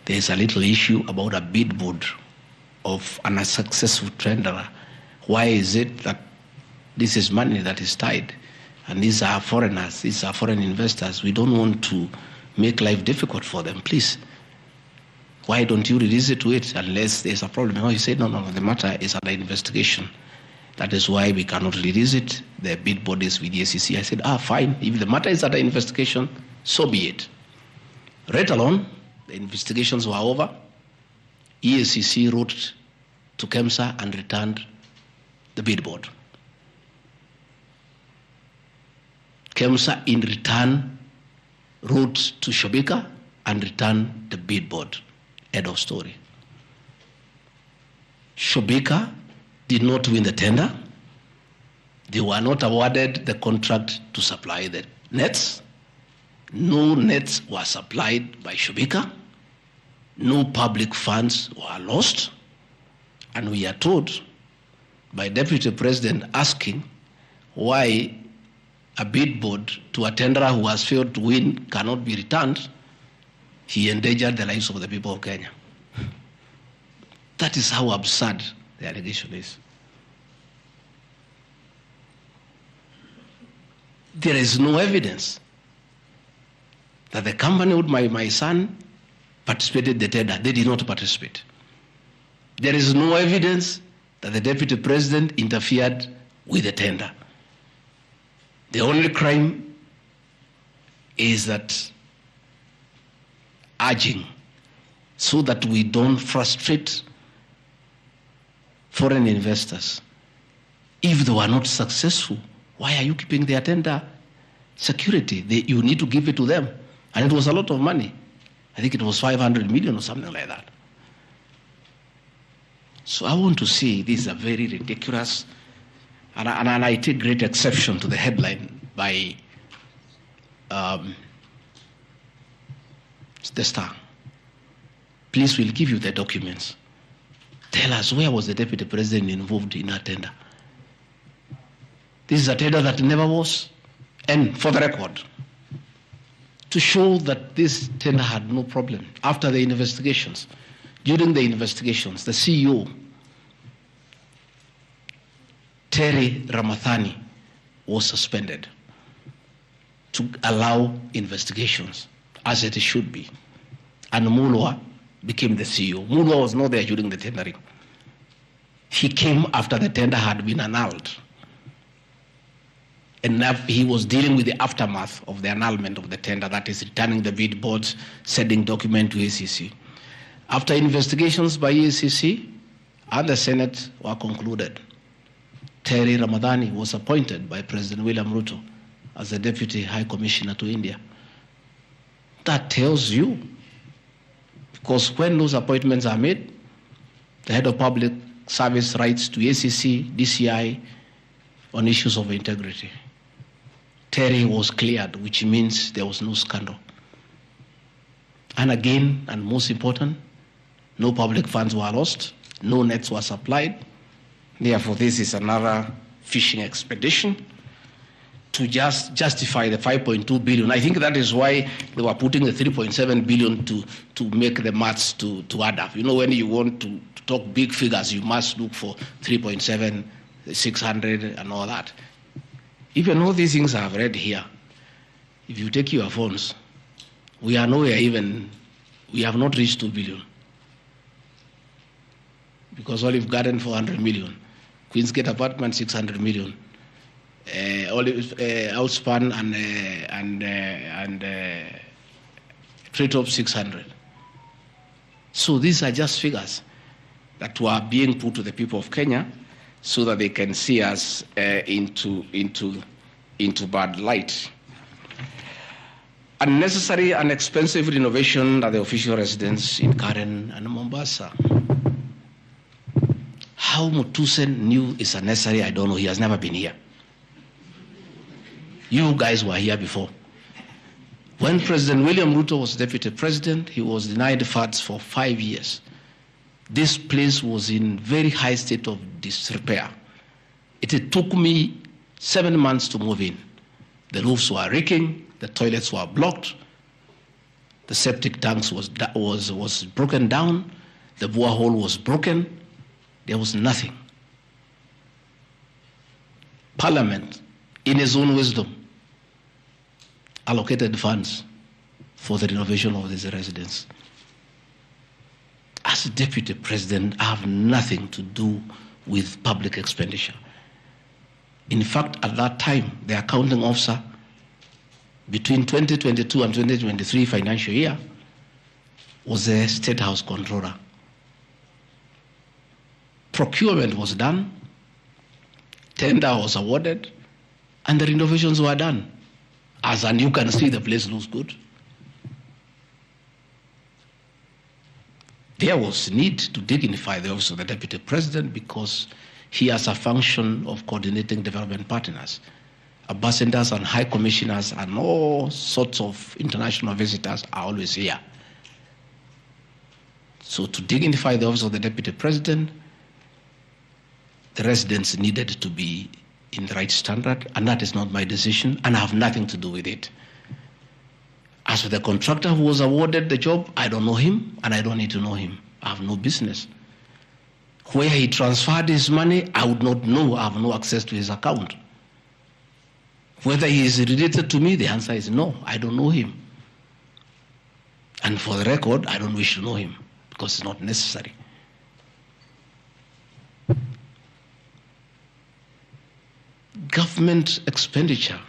There's a little issue about a bid board of an unsuccessful tenderer. Why is it that this is money that is tied? And these are foreigners, these are foreign investors. We don't want to make life difficult for them. Please, why don't you release it to it unless there's a problem? No, he said, no, the matter is under investigation. That is why we cannot release it. The bid bodies with the SEC. I said, fine. If the matter is under investigation, so be it. Right along, the investigations were over. EACC wrote to KEMSA and returned the bid board. KEMSA in return wrote to Shobika and returned the bid board. End of story. Shobika did not win the tender. They were not awarded the contract to supply the nets. No nets were supplied by Shobika. No public funds were lost. And we are told by Deputy President asking why a bid board to a tenderer who has failed to win cannot be returned, he endangered the lives of the people of Kenya. That is how absurd the allegation is. There is no evidence that the company with my son participated in the tender. They did not participate. There is no evidence that the Deputy President interfered with the tender. The only crime is that urging so that we don't frustrate foreign investors. If they were not successful, why are you keeping their tender security? You need to give it to them. And it was a lot of money. I think it was 500 million or something like that. So I want to say this is a very ridiculous, and I take great exception to the headline by the Star. Please, we'll give you the documents. Tell us, where was the Deputy President involved in a tender? This is a tender that never was. And for the record, to show that this tender had no problem, after the investigations, during the investigations, the CEO, Terry Ramathani, was suspended to allow investigations as it should be. And Mulwa became the CEO. Mulwa was not there during the tendering. He came after the tender had been annulled. And he was dealing with the aftermath of the annulment of the tender, that is returning the bid boards, sending document to ACC. After investigations by ACC and the Senate were concluded, Terry Ramadhani was appointed by President William Ruto as the Deputy High Commissioner to India. That tells you, because when those appointments are made, the head of public service writes to ACC, DCI on issues of integrity. Terry was cleared, which means there was no scandal. And again, and most important, no public funds were lost, no nets were supplied. Therefore, this is another fishing expedition to just justify the 5.2 billion. I think that is why they were putting the 3.7 billion to make the maths to add up. You know, when you want to talk big figures, you must look for 3.7, 600, and all that. Even all these things I've read here, if you take your phones, we are nowhere even, we have not reached 2 billion. Because Olive Garden, 400 million. Queensgate Apartment, 600 million. Outspan and Treetop, 600. So these are just figures that were being put to the people of Kenya so that they can see us into bad light. Unnecessary and expensive renovation at the official residence in Karen and Mombasa. How Mutusen knew it's unnecessary, I don't know. He has never been here. You guys were here before. When President William Ruto was deputy president, he was denied funds for 5 years. This place was in very high state of disrepair. It took me 7 months to move in. The roofs were leaking, the toilets were blocked, the septic tanks was broken down, the borehole was broken. There was nothing. Parliament, in its own wisdom, allocated funds for the renovation of this residence. As deputy president, I have nothing to do with public expenditure. In fact, at that time, the accounting officer between 2022 and 2023 financial year was the State House Controller. Procurement was done, tender was awarded, and the renovations were done. And you can see, the place looks good. There was need to dignify the office of the Deputy President because he has a function of coordinating development partners. Ambassadors and high commissioners and all sorts of international visitors are always here. So to dignify the office of the Deputy President, the residents needed to be in the right standard, and that is not my decision, and I have nothing to do with it. As for the contractor who was awarded the job, I don't know him, and I don't need to know him. I have no business. Where he transferred his money, I would not know. I have no access to his account. Whether he is related to me, the answer is no. I don't know him. And for the record, I don't wish to know him because it's not necessary. Government expenditure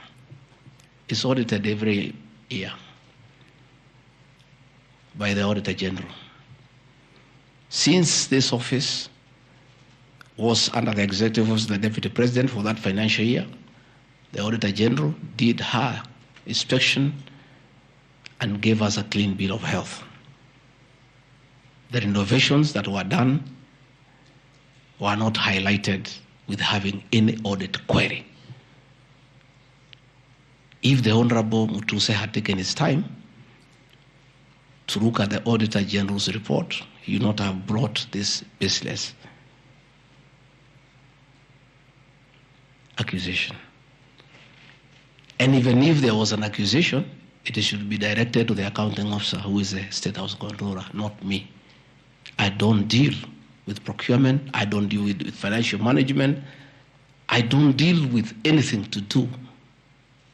is audited every year by the Auditor General. Since this office was under the executive office of the Deputy President for that financial year, the Auditor General did her inspection and gave us a clean bill of health. The renovations that were done were not highlighted with having any audit query. If the Honorable Mutuse had taken his time to look at the Auditor General's report, he would not have brought this baseless accusation. And even if there was an accusation, it should be directed to the accounting officer, who is the State House Controller, not me. I don't deal with procurement. I don't deal with financial management. I don't deal with anything to do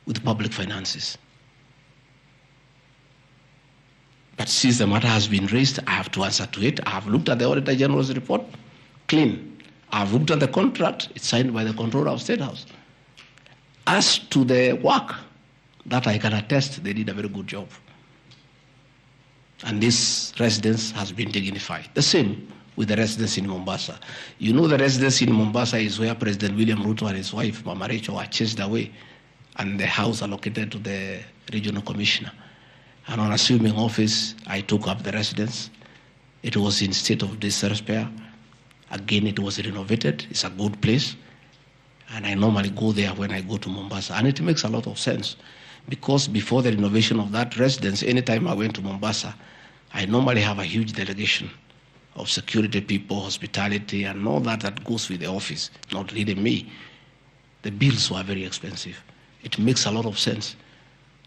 with public finances. But since the matter has been raised, I have to answer to it. I have looked at the Auditor General's report, clean. I have looked at the contract, it's signed by the Controller of State House. As to the work, that I can attest, they did a very good job. And this residence has been dignified. The same with the residence in Mombasa. You know, the residence in Mombasa is where President William Ruto and his wife, Mama Rachel, were chased away, and the house allocated to the regional commissioner. And on assuming office, I took up the residence. It was in state of disrepair. Again, it was renovated. It's a good place. And I normally go there when I go to Mombasa. And it makes a lot of sense because before the renovation of that residence, anytime I went to Mombasa, I normally have a huge delegation of security people, hospitality, and all that goes with the office, not really me. The bills were very expensive. It makes a lot of sense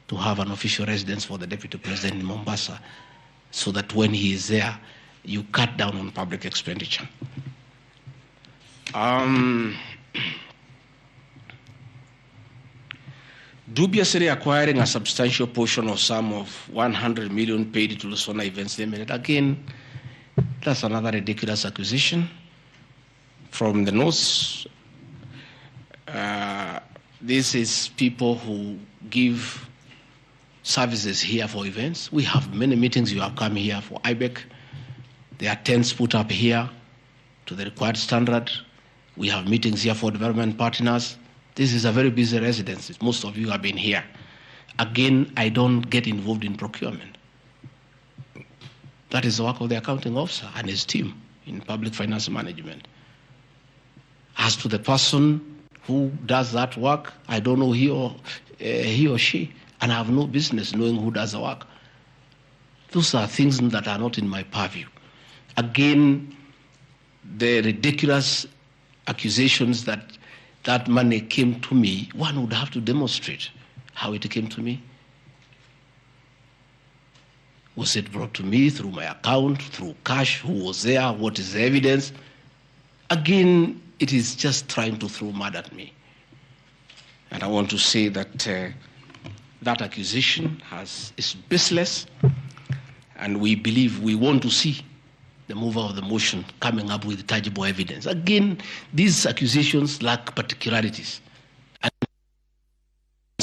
to have an official residence for the Deputy President in Mombasa so that when he is there, you cut down on public expenditure. Dubiously acquiring a substantial portion of sum of 100 million paid to Lusona Events Limited. Again, that's another ridiculous acquisition. From the notes, this is people who give services here for events. We have many meetings. You have come here for IBEC. There are tents put up here to the required standard. We have meetings here for development partners. This is a very busy residence. Most of you have been here. Again, I don't get involved in procurement. That is the work of the accounting officer and his team in public finance management. As to the person who does that work, I don't know he or she, and I have no business knowing who does the work. Those are things that are not in my purview. Again, the ridiculous accusations that money came to me, one would have to demonstrate how it came to me. Was it brought to me through my account, through cash? Who was there? What is the evidence? Again, it is just trying to throw mud at me. And I want to say that that accusation is baseless, and we believe we want to see the mover of the motion coming up with tangible evidence. Again, these accusations lack particularities.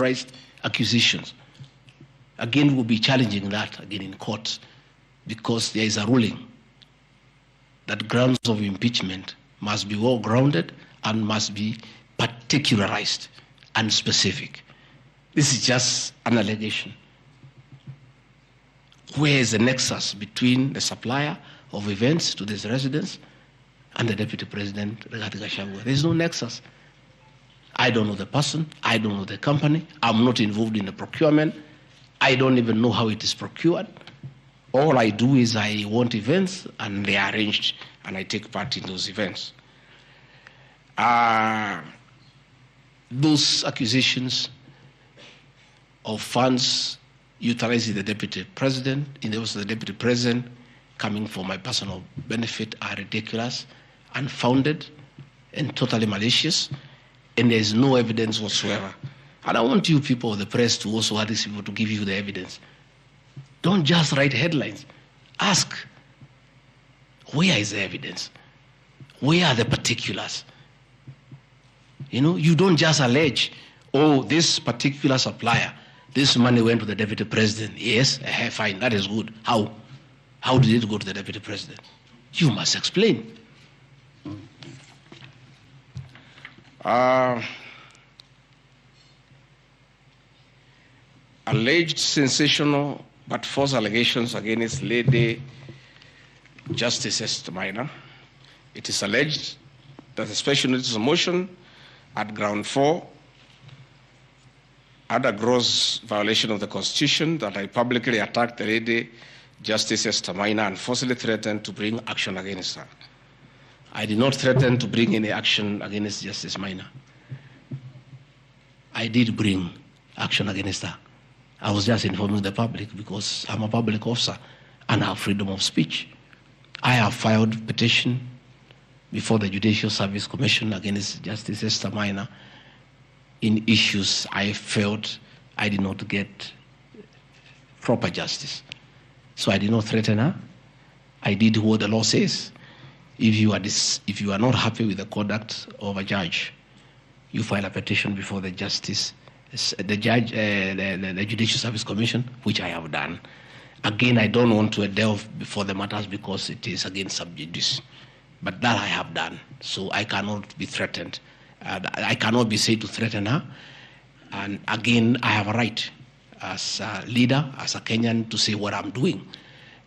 raised accusations. Again, we'll be challenging that again in court because there is a ruling that grounds of impeachment must be well grounded and must be particularized and specific. This is just an allegation. Where is the nexus between the supplier of events to this residence and the Deputy President, Gachagua? There is no nexus. I don't know the person. I don't know the company. I'm not involved in the procurement. I don't even know how it is procured. All I do is I want events and they are arranged and I take part in those events. Those accusations of funds utilizing the Deputy President, in the also the Deputy President, coming for my personal benefit are ridiculous, unfounded, and totally malicious, and there is no evidence whatsoever. And I want you people of the press to also ask these people to give you the evidence. Don't just write headlines. Ask, where is the evidence? Where are the particulars? You know, you don't just allege, oh, this particular supplier, this money went to the Deputy President. Yes, fine, that is good. How? How did it go to the Deputy President? You must explain. Alleged sensational but false allegations against Lady Justice Esther Maina. It is alleged that the special notice of motion at ground 4 had a gross violation of the Constitution, that I publicly attacked the Lady Justice Esther Maina and forcibly threatened to bring action against her. I did not threaten to bring any action against Justice Maina. I did bring action against her. I was just informing the public because I'm a public officer and I have freedom of speech. I have filed petition before the Judicial Service Commission against Justice Esther Maina in issues I felt I did not get proper justice. So I did not threaten her. I did what the law says. If you are not happy with the conduct of a judge, you file a petition before the Judicial Service Commission, which I have done. Again, I don't want to delve before the matters because it is against sub judice. But that I have done, so I cannot be threatened. I cannot be said to threaten her. And again, I have a right as a leader, as a Kenyan, to say what I'm doing.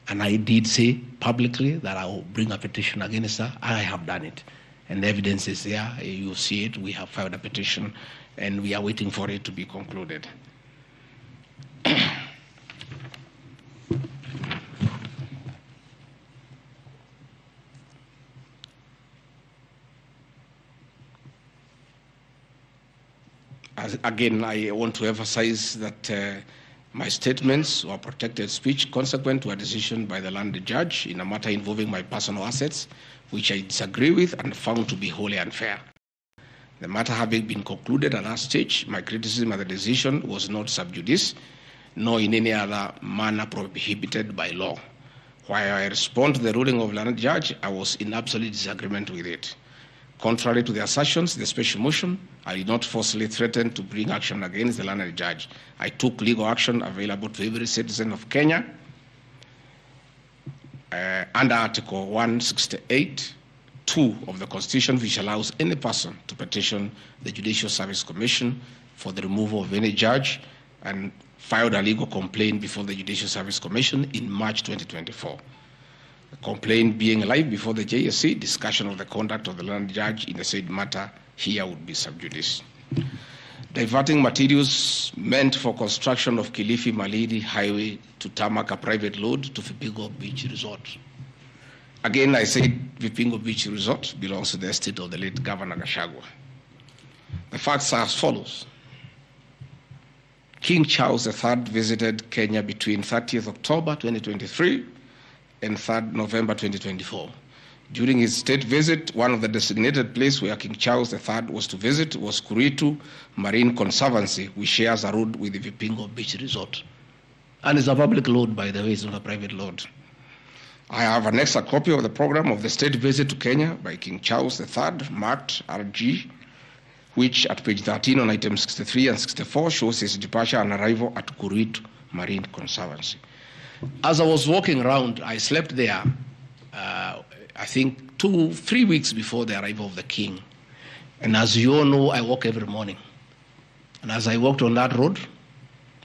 And I did say publicly that I will bring a petition against her, and I have done it. And the evidence is there. You see it. We have filed a petition, and we are waiting for it to be concluded. Again, I want to emphasize that my statements were protected speech consequent to a decision by the land judge in a matter involving my personal assets, which I disagree with and found to be wholly unfair. The matter having been concluded at that stage, my criticism of the decision was not sub judice, nor in any other manner prohibited by law. While I respond to the ruling of the land judge, I was in absolute disagreement with it. Contrary to the assertions in the special motion, I did not forcibly threaten to bring action against the learned judge. I took legal action available to every citizen of Kenya under Article 168(2) of the Constitution, which allows any person to petition the Judicial Service Commission for the removal of any judge, and filed a legal complaint before the Judicial Service Commission in March 2024. The complaint being live before the JSC, discussion of the conduct of the learned judge in the said matter here would be sub judice. Diverting materials meant for construction of Kilifi Malindi Highway to tarmac a private load to Vipingo Beach Resort. Again, I said Vipingo Beach Resort belongs to the estate of the late Governor Gachagua. The facts are as follows. King Charles III visited Kenya between 30th October 2023 and 3rd November 2024. During his state visit, one of the designated places where King Charles III was to visit was Kuritu Marine Conservancy, which shares a road with the Vipingo Beach Resort. And it's a public load, by the way, it's not a private load. I have annexed a copy of the program of the state visit to Kenya by King Charles III, marked RG which at page 13 on item 63 and 64 shows his departure and arrival at Kuritu Marine Conservancy. As I was walking around, I slept there, I think 2-3 weeks before the arrival of the king. And as you all know, I walk every morning. And as I walked on that road,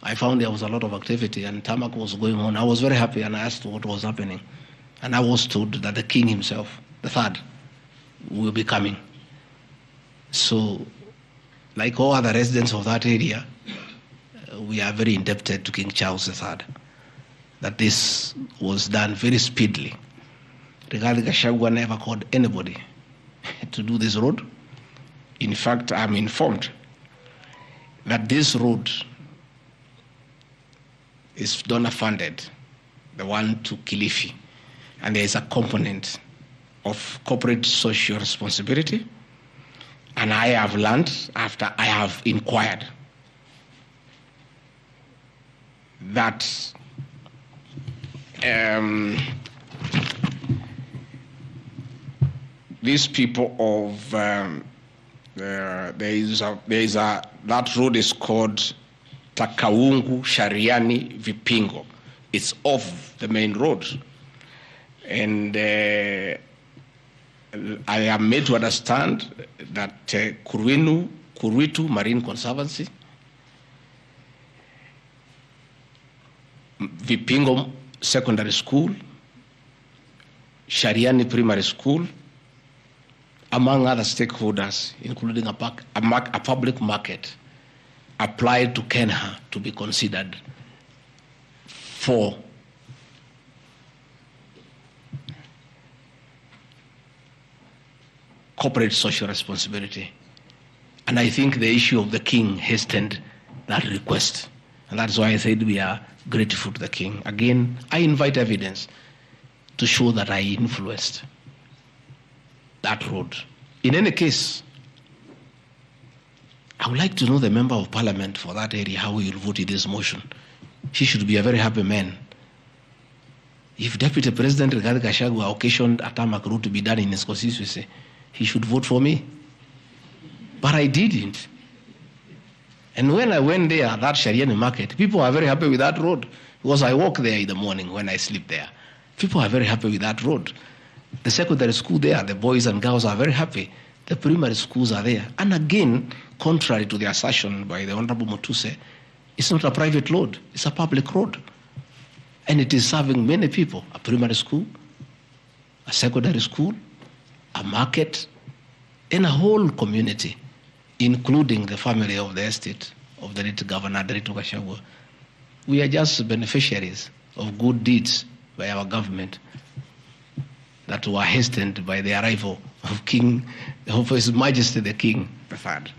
I found there was a lot of activity and tarmac was going on. I was very happy and I asked what was happening. And I was told that the king himself, the third, will be coming. So, like all other residents of that area, we are very indebted to King Charles III, that this was done very speedily. Regarding Gachagua never called anybody to do this road. In fact, I'm informed that this road is donor funded, the one to Kilifi, and there is a component of corporate social responsibility. And I have learned, after I have inquired, that these people of that road is called Takaungu Shariani Vipingo. It's off the main road. And I am made to understand that Kuritu Marine Conservancy, Vipingo Secondary School, Shariani Primary School, among other stakeholders, including a public market, applied to Kenya to be considered for corporate social responsibility. And I think the issue of the king hastened that request. And that's why I said we are grateful to the king. Again, I invite evidence to show that I influenced that road. In any case, I would like to know the member of parliament for that area, how he will vote in this motion. He should be a very happy man. If Deputy President Rigathi Gachagua occasioned a tarmac road to be done in his constituency, he should vote for me. But I didn't. And when I went there, that Shariani market, people are very happy with that road because I walk there in the morning when I sleep there. People are very happy with that road. The secondary school there, the boys and girls are very happy. The primary schools are there. And again, contrary to the assertion by the Honorable Mutuse, it's not a private road, it's a public road. And it is serving many people, a primary school, a secondary school, a market, and a whole community, including the family of the estate of the late Governor Gachagua. We are just beneficiaries of good deeds by our government that were hastened by the arrival of His Majesty the King III.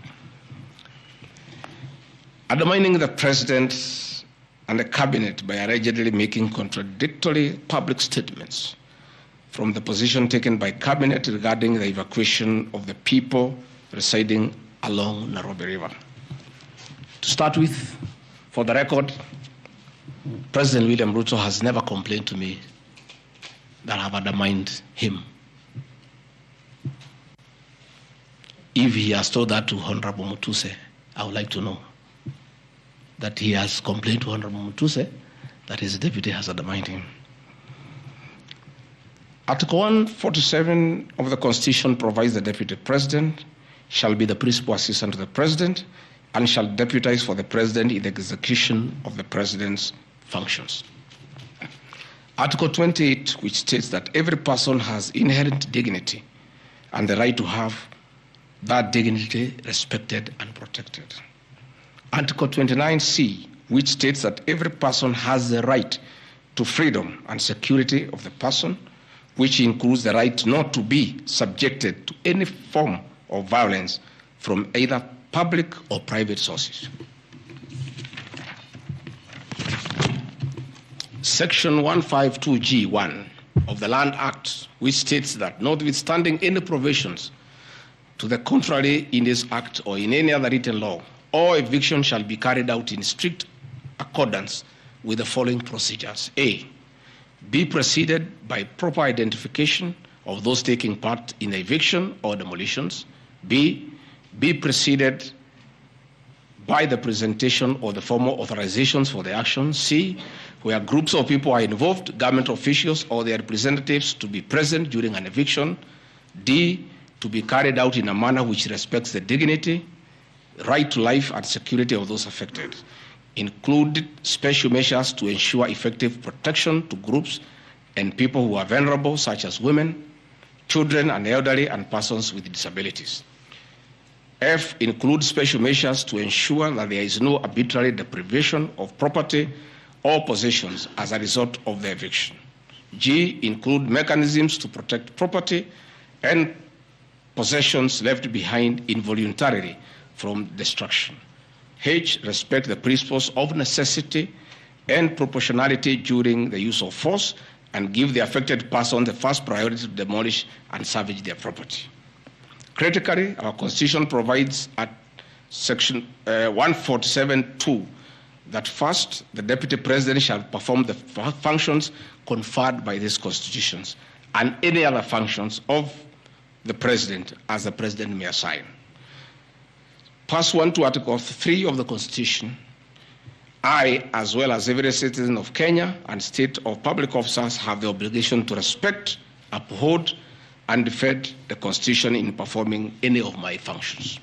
Undermining the President and the Cabinet by allegedly making contradictory public statements from the position taken by Cabinet regarding the evacuation of the people residing along Nairobi River. To start with, for the record, President William Ruto has never complained to me that I have undermined him. If he has told that to Honorable Mutuse, I would like to know that he has complained to Honorable Mutuse that his deputy has undermined him. Article 147 of the Constitution provides the Deputy President shall be the principal assistant to the President and shall deputize for the President in the execution of the President's functions. Article 28, which states that every person has inherent dignity and the right to have that dignity respected and protected. Article 29C, which states that every person has the right to freedom and security of the person, which includes the right not to be subjected to any form of violence from either public or private sources. Section 152G1 of the Land Act, which states that notwithstanding any provisions to the contrary in this act or in any other written law, all eviction shall be carried out in strict accordance with the following procedures. A, be preceded by proper identification of those taking part in eviction or demolitions. B, be preceded by the presentation of the formal authorizations for the action. C, where groups of people are involved, government officials or their representatives to be present during an eviction. D, to be carried out in a manner which respects the dignity, right to life and security of those affected. Include special measures to ensure effective protection to groups and people who are vulnerable, such as women, children and elderly, and persons with disabilities. F, include special measures to ensure that there is no arbitrary deprivation of property or possessions as a result of the eviction. G, include mechanisms to protect property and possessions left behind involuntarily from destruction. H, respect the principles of necessity and proportionality during the use of force and give the affected person the first priority to demolish and salvage their property. Critically, our Constitution provides at Section 147(2) that first, the Deputy President shall perform the functions conferred by these constitutions and any other functions of the President as the President may assign. Pursuant to Article 3 of the Constitution, I, as well as every citizen of Kenya and state of public officers, have the obligation to respect, uphold, and defend the Constitution in performing any of my functions.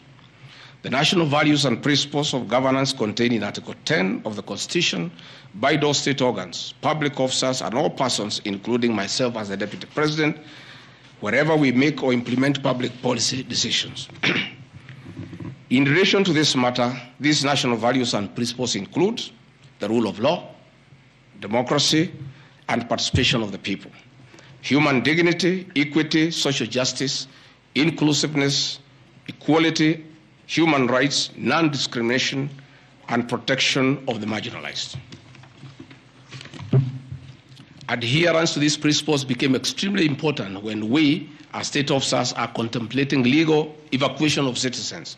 The national values and principles of governance contained in Article 10 of the Constitution by those state organs, public officers, and all persons, including myself as the Deputy President, wherever we make or implement public policy decisions. In relation to this matter, these national values and principles include the rule of law, democracy, and participation of the people, human dignity, equity, social justice, inclusiveness, equality, human rights, non-discrimination, and protection of the marginalized. Adherence to these principles became extremely important when we, as state officers, are contemplating legal evacuation of citizens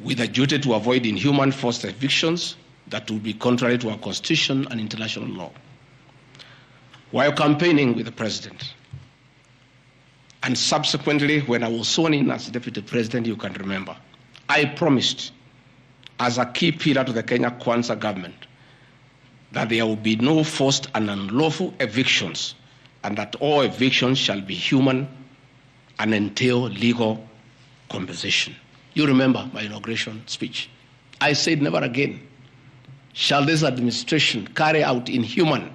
with a duty to avoid inhuman forced evictions that would be contrary to our Constitution and international law. While campaigning with the President, and subsequently when I was sworn in as Deputy President, you can remember, I promised as a key pillar to the Kenya Kwanza government that there will be no forced and unlawful evictions and that all evictions shall be human and entail legal compensation. You remember my inauguration speech. I said never again shall this administration carry out inhuman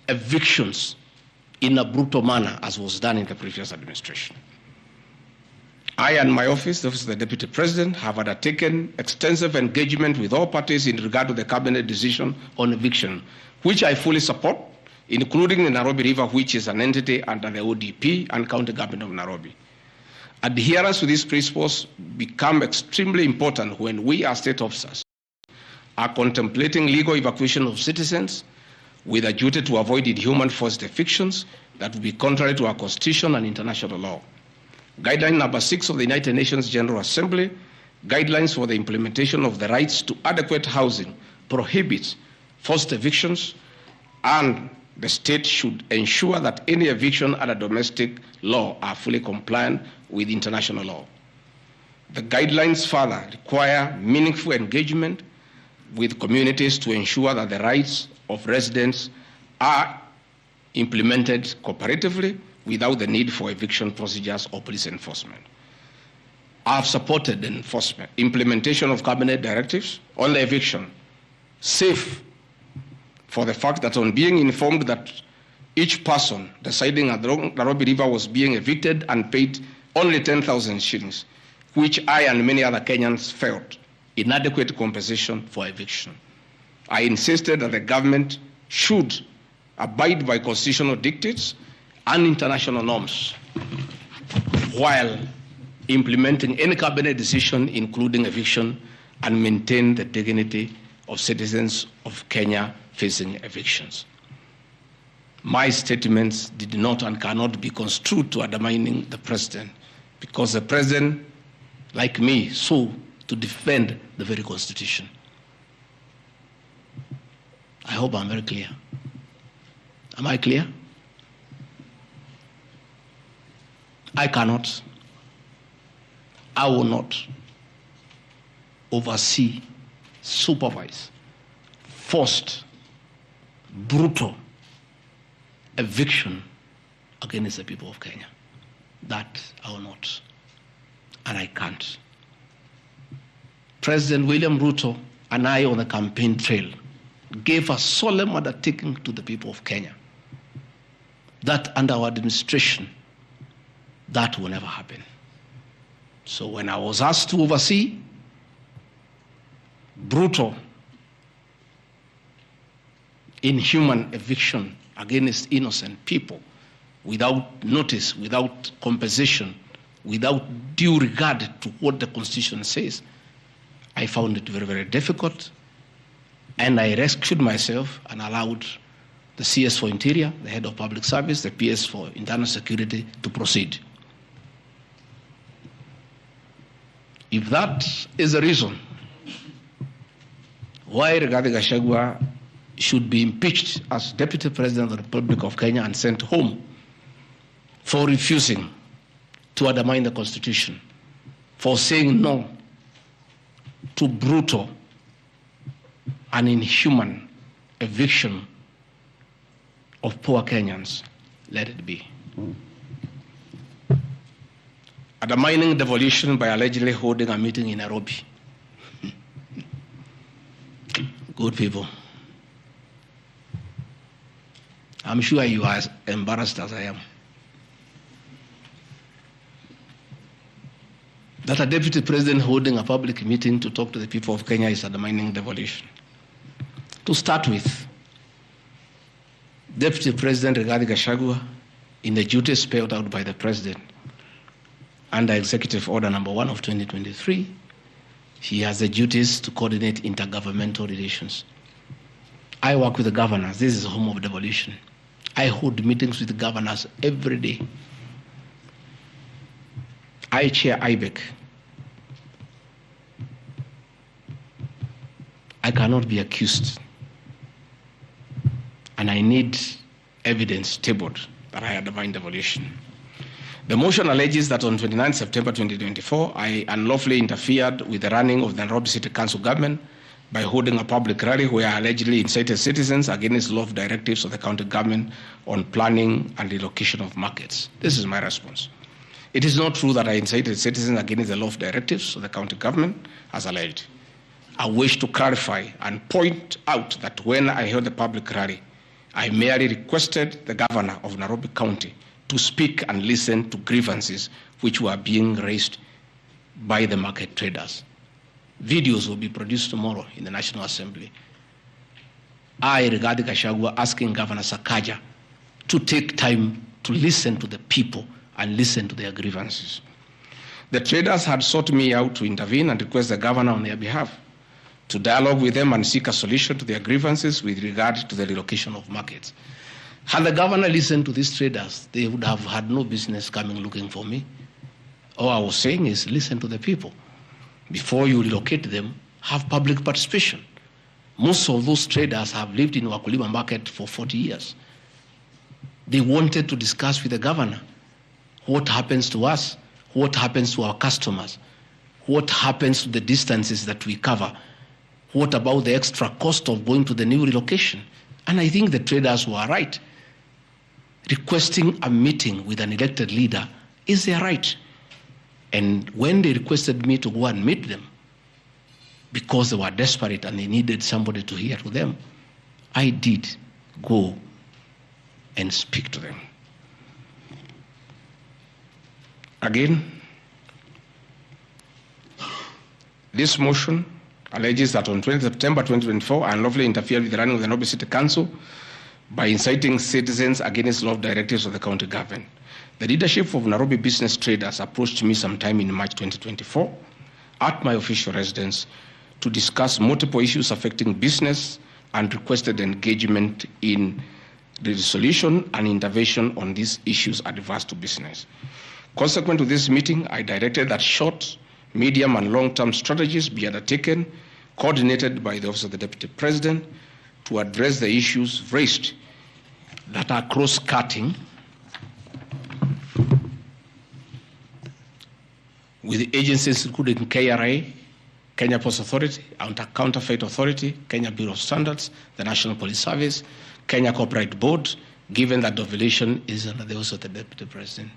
evictions in a brutal manner as was done in the previous administration. I and my office, the Office of the Deputy President, have undertaken extensive engagement with all parties in regard to the cabinet decision on eviction, which I fully support, including the Nairobi River, which is an entity under the ODP and County Government of Nairobi. Adherence to these principles become extremely important when we as state officers are contemplating legal evacuation of citizens with a duty to avoid inhuman forced evictions that would be contrary to our Constitution and international law. Guideline number 6 of the United Nations General Assembly, guidelines for the implementation of the rights to adequate housing, prohibits forced evictions, and the state should ensure that any eviction under domestic law are fully compliant with international law. The guidelines further require meaningful engagement with communities to ensure that the rights of residents are implemented cooperatively without the need for eviction procedures or police enforcement. I have supported the implementation of cabinet directives on the eviction, safe for the fact that on being informed that each person residing at the Nairobi River was being evicted and paid only 10,000 shillings, which I and many other Kenyans felt inadequate compensation for eviction. I insisted that the government should abide by constitutional dictates and international norms while implementing any cabinet decision, including eviction, and maintain the dignity of citizens of Kenya facing evictions. My statements did not and cannot be construed to undermining the president, because the president, like me, sought to defend the very Constitution. I hope I'm very clear. Am I clear? I cannot I will not oversee, supervise, forced, brutal eviction against the people of Kenya. That I will not, and I can't. President William Ruto and I on the campaign trail gave a solemn undertaking to the people of Kenya that under our administration, that will never happen. So when I was asked to oversee brutal, inhuman eviction against innocent people without notice, without compensation, without due regard to what the Constitution says, I found it very, very difficult. And I rescued myself and allowed the CS for Interior, the Head of Public Service, the PS for Internal Security to proceed. If that is the reason why Rigathi Gachagua should be impeached as Deputy President of the Republic of Kenya and sent home for refusing to undermine the Constitution, for saying no to brutal and inhuman eviction of poor Kenyans, let it be. Undermining devolution by allegedly holding a meeting in Nairobi. Good people. I'm sure you are as embarrassed as I am. That a deputy president holding a public meeting to talk to the people of Kenya is undermining devolution. To start with, Deputy President Rigathi Gachagua, in the duties spelled out by the President under Executive Order number 1 of 2023, he has the duties to coordinate intergovernmental relations. I work with the governors. This is the home of devolution. I hold meetings with the governors every day. I chair IBEC. I cannot be accused. And I need evidence tabled that I undermined devolution. The motion alleges that on 29 September 2024, I unlawfully interfered with the running of the Nairobi City Council government by holding a public rally where I allegedly incited citizens against law of directives of the county government on planning and relocation of markets. This is my response. It is not true that I incited citizens against the law of directives of the county government, as alleged. I wish to clarify and point out that when I held the public rally, I merely requested the governor of Nairobi County to speak and listen to grievances which were being raised by the market traders. Videos will be produced tomorrow in the National Assembly. I, Rigathi Gachagua, asking Governor Sakaja to take time to listen to the people and listen to their grievances. The traders had sought me out to intervene and request the governor on their behalf to dialogue with them and seek a solution to their grievances with regard to the relocation of markets. Had the governor listened to these traders, they would have had no business coming looking for me. All I was saying is listen to the people. Before you relocate them, have public participation. Most of those traders have lived in Wakulima market for 40 years. They wanted to discuss with the governor what happens to us, what happens to our customers, what happens to the distances that we cover, what about the extra cost of going to the new relocation. And I think the traders were right. Requesting a meeting with an elected leader is their right. And when they requested me to go and meet them, because they were desperate and they needed somebody to hear to them, I did go and speak to them. Again, this motion alleges that on 20 September 2024, I unlawfully interfered with the running of the Nairobi City Council by inciting citizens against law directives of the county government. The leadership of Nairobi business traders approached me sometime in March 2024 at my official residence to discuss multiple issues affecting business and requested engagement in the resolution and intervention on these issues adverse to business. Consequent to this meeting, I directed that short, medium, and long-term strategies be undertaken, coordinated by the Office of the Deputy President, to address the issues raised that are cross-cutting with agencies including KRA, Kenya Post Authority, Counterfeit Authority, Kenya Bureau of Standards, the National Police Service, Kenya Copyright Board, given that the violation is under the office of the Deputy President.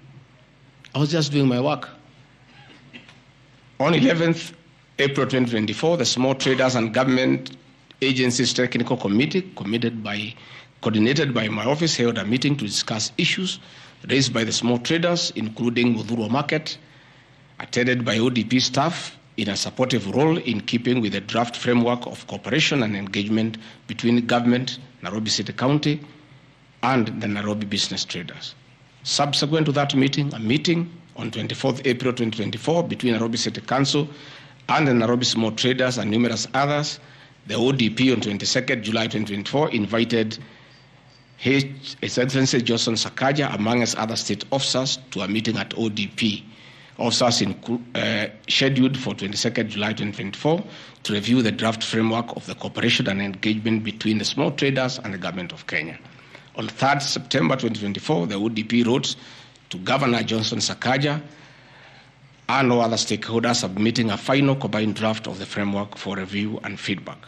I was just doing my work. On 11th April 2024, the Small Traders and Government Agencies Technical Committee, coordinated by my office, held a meeting to discuss issues raised by the small traders, including Mudhurwa Market, attended by ODP staff in a supportive role in keeping with the draft framework of cooperation and engagement between government, Nairobi City County, and the Nairobi business traders. Subsequent to that meeting, a meeting on 24th April 2024 between Nairobi City Council and the Nairobi small traders and numerous others, the ODP on 22nd July 2024 invited His Excellency Johnson Sakaja, among other state officers, to a meeting at ODP. Officers scheduled for 22nd July 2024 to review the draft framework of the cooperation and engagement between the small traders and the government of Kenya. On 3rd September 2024, the ODP wrote to Governor Johnson Sakaja and all other stakeholders, submitting a final combined draft of the framework for review and feedback.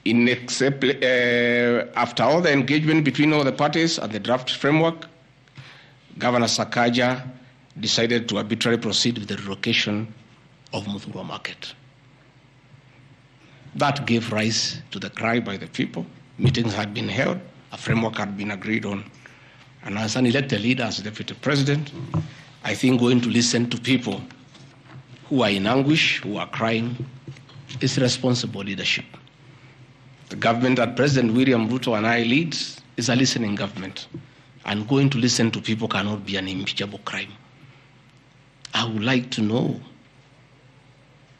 After all the engagement between all the parties and the draft framework, Governor Sakaja decided to arbitrarily proceed with the relocation of Mudhurwa Market. That gave rise to the cry by the people. Meetings had been held, a framework had been agreed on. And as an elected leader, as Deputy President, I think going to listen to people who are in anguish, who are crying, is responsible leadership. The government that President William Ruto and I lead is a listening government. And going to listen to people cannot be an impeachable crime. I would like to know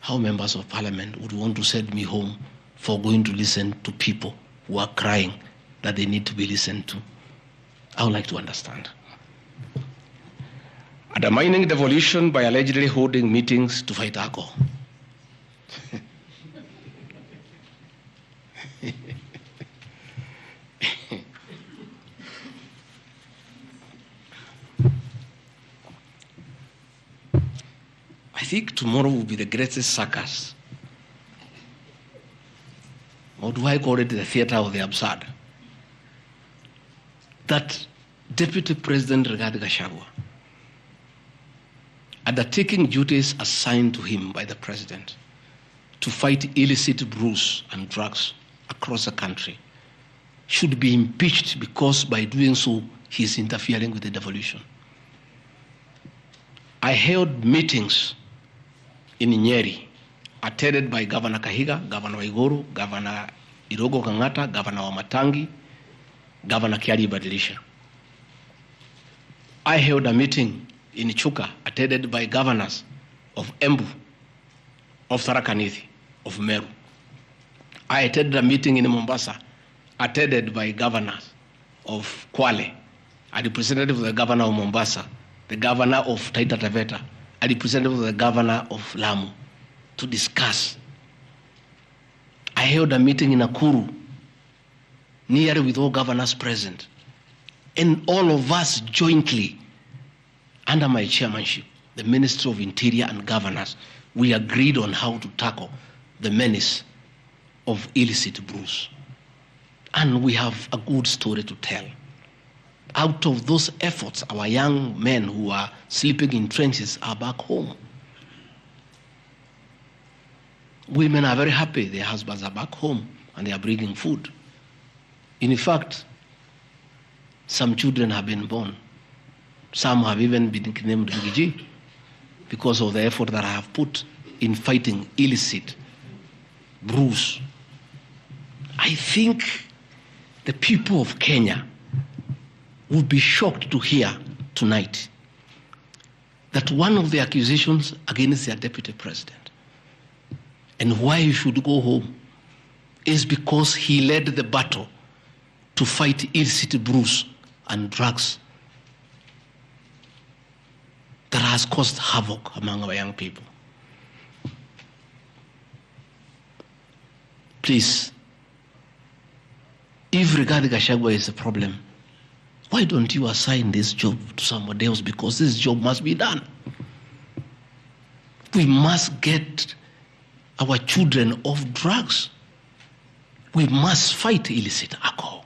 how members of parliament would want to send me home for going to listen to people who are crying that they need to be listened to. I would like to understand. Undermining devolution by allegedly holding meetings to fight alcohol. I think tomorrow will be the greatest circus. Or do I call it the theater of the absurd? That Deputy President Gachagua, undertaking duties assigned to him by the President to fight illicit brews and drugs across the country, should be impeached because by doing so, he is interfering with the devolution. I held meetings in Nyeri, attended by Governor Kahiga, Governor Waiguru, Governor Irogo Kangata, Governor Wamatangi, Governor Kiari Badilisha. I held a meeting in Chuka, attended by governors of Embu, of Tharaka Nithi, of Meru. I attended a meeting in Mombasa, attended by governors of Kwale, a representative of the governor of Mombasa, the governor of Taita Taveta, a representative of the governor of Lamu, to discuss. I held a meeting in Nakuru, nearly with all governors present, and all of us jointly, under my chairmanship, the Ministry of Interior and Governors, we agreed on how to tackle the menace of illicit brews. And we have a good story to tell. Out of those efforts, our young men who are sleeping in trenches are back home. Women are very happy their husbands are back home and they are bringing food. In fact, some children have been born. Some have even been named Gigi because of the effort that I have put in fighting illicit brews. I think the people of Kenya would be shocked to hear tonight that one of the accusations against their deputy president and why he should go home is because he led the battle to fight illicit brews and drugs that has caused havoc among our young people. Please, if regarding Gachagua is a problem, why don't you assign this job to somebody else? Because this job must be done. We must get our children off drugs. We must fight illicit alcohol.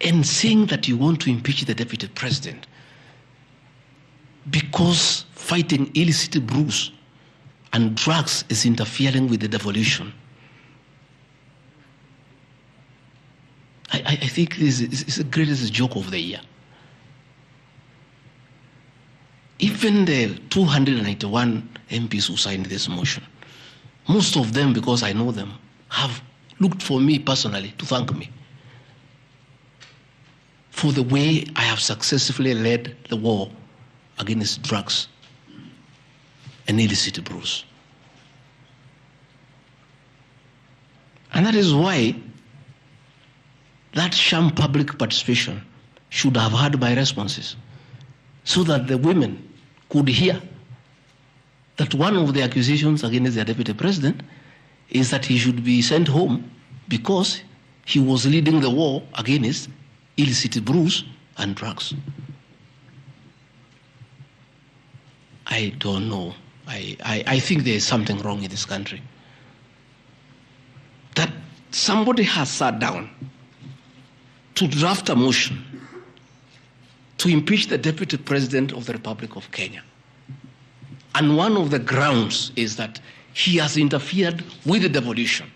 And saying that you want to impeach the deputy president because fighting illicit brews and drugs is interfering with the devolution. I think this is the greatest joke of the year. Even the 291 MPs who signed this motion, most of them, because I know them, have looked for me personally to thank me for the way I have successfully led the war against drugs and illicit brews. And that is why that sham public participation should have had my responses, so that the women could hear that one of the accusations against the deputy president is that he should be sent home because he was leading the war against illicit brews and drugs. I don't know. I think there is something wrong in this country. That somebody has sat down to draft a motion to impeach the deputy president of the Republic of Kenya. And one of the grounds is that he has interfered with the devolution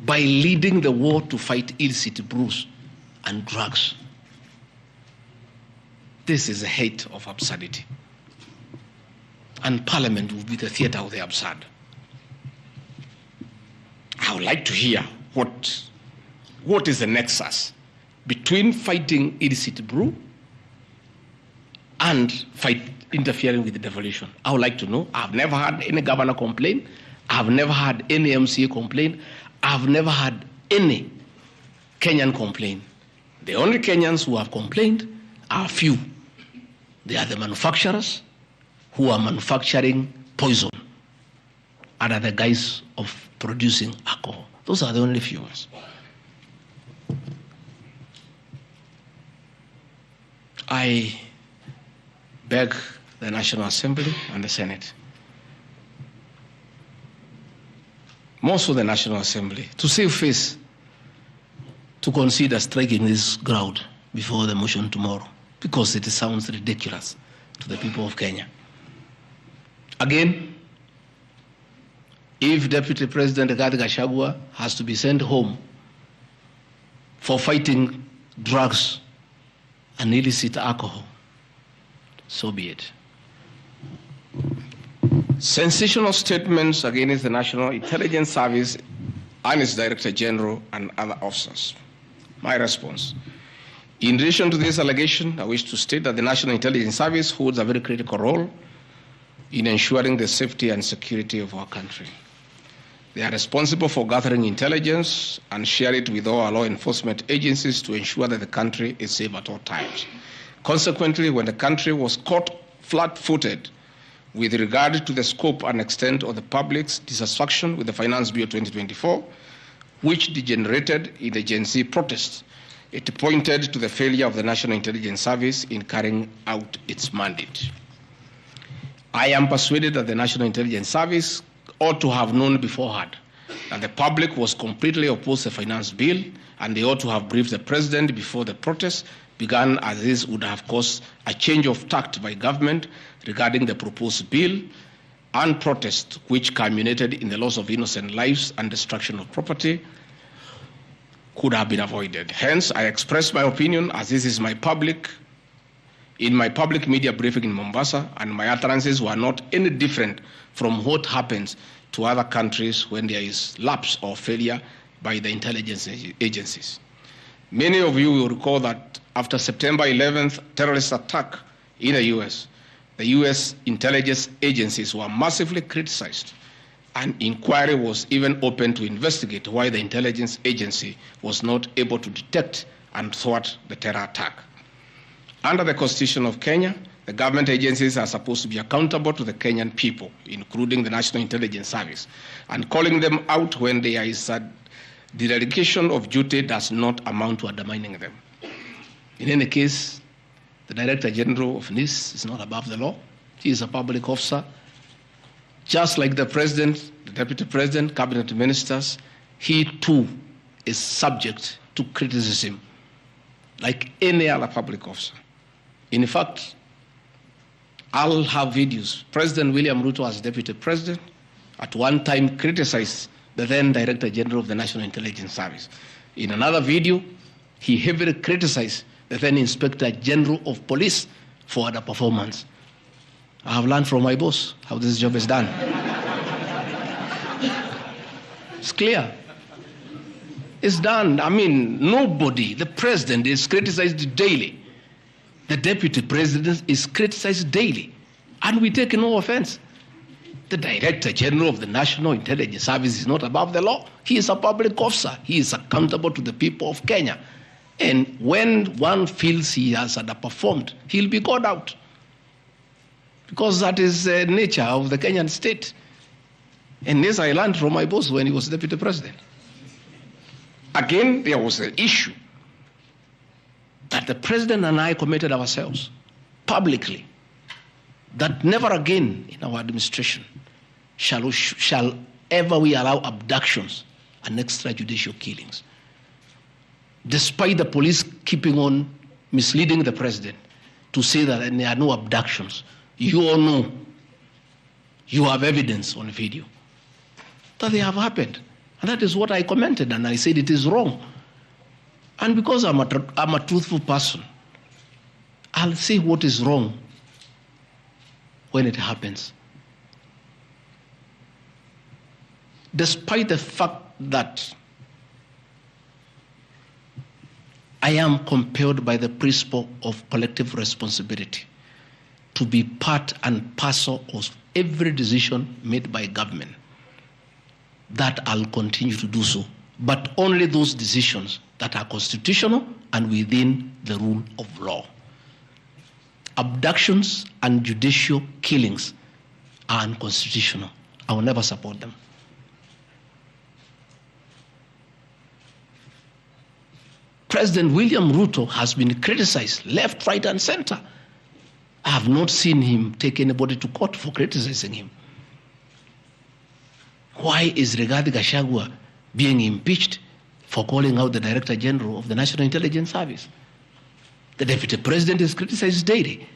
by leading the war to fight illicit brews and drugs. This is a height of absurdity. And Parliament will be the theater of the absurd. I would like to hear what is the nexus between fighting illicit brew and interfering with the devolution. I would like to know. I've never had any governor complain. I've never had any MCA complain. I've never had any Kenyan complain. The only Kenyans who have complained are few. They are the manufacturers who are manufacturing poison under the guise of producing alcohol. Those are the only few ones. I beg the National Assembly and the Senate, most of the National Assembly, to save face, to consider striking this ground before the motion tomorrow, because it sounds ridiculous to the people of Kenya. Again, if Deputy President Gachagua has to be sent home for fighting drugs and illicit alcohol, so be it. Sensational statements against the National Intelligence Service and its Director General and other officers. My response. In relation to this allegation, I wish to state that the National Intelligence Service holds a very critical role in ensuring the safety and security of our country. They are responsible for gathering intelligence and share it with all our law enforcement agencies to ensure that the country is safe at all times. Consequently, when the country was caught flat-footed with regard to the scope and extent of the public's dissatisfaction with the Finance Bill 2024, which degenerated in the Gen Z protests, it pointed to the failure of the National Intelligence Service in carrying out its mandate. I am persuaded that the National Intelligence Service ought to have known beforehand that the public was completely opposed to the finance bill, and they ought to have briefed the president before the protests began, as this would have caused a change of tact by government regarding the proposed bill, and protest which culminated in the loss of innocent lives and destruction of property could have been avoided. Hence, I express my opinion, as this is in my public media briefing in Mombasa, and my utterances were not any different from what happens to other countries when there is lapse or failure by the intelligence agencies. Many of you will recall that after September 11th terrorist attack in the US intelligence agencies were massively criticized. An inquiry was even opened to investigate why the intelligence agency was not able to detect and thwart the terror attack. Under the Constitution of Kenya, the government agencies are supposed to be accountable to the Kenyan people, including the National Intelligence Service, and calling them out when there is a dereliction of duty does not amount to undermining them. In any case, the Director General of NIS is not above the law. He is a public officer. Just like the president, the deputy president, cabinet ministers, he too is subject to criticism like any other public officer. In fact, I'll have videos. President William Ruto, as deputy president, at one time criticized the then Director General of the National Intelligence Service. In another video, he heavily criticized the then Inspector General of Police for the performance. I have learned from my boss how this job is done. It's clear. It's done. I mean, nobody, the president is criticized daily. The deputy president is criticized daily. And we take no offense. The Director General of the National Intelligence Service is not above the law. He is a public officer. He is accountable to the people of Kenya. And when one feels he has underperformed, he'll be called out. Because that is the nature of the Kenyan state. And this I learned from my boss when he was deputy president. Again, there was an issue that the president and I committed ourselves publicly that never again in our administration shall ever we allow abductions and extrajudicial killings. Despite the police keeping on misleading the president to say that there are no abductions, you all know, you have evidence on video that they have happened. And that is what I commented, and I said it is wrong. And because I'm a truthful person, I'll say what is wrong when it happens. Despite the fact that I am compelled by the principle of collective responsibility to be part and parcel of every decision made by government, that I'll continue to do so, but only those decisions that are constitutional and within the rule of law. Abductions and judicial killings are unconstitutional. I will never support them. President William Ruto has been criticized left, right, and center. I have not seen him take anybody to court for criticizing him. Why is Rigathi Gachagua being impeached for calling out the Director General of the National Intelligence Service? The Deputy President is criticized daily.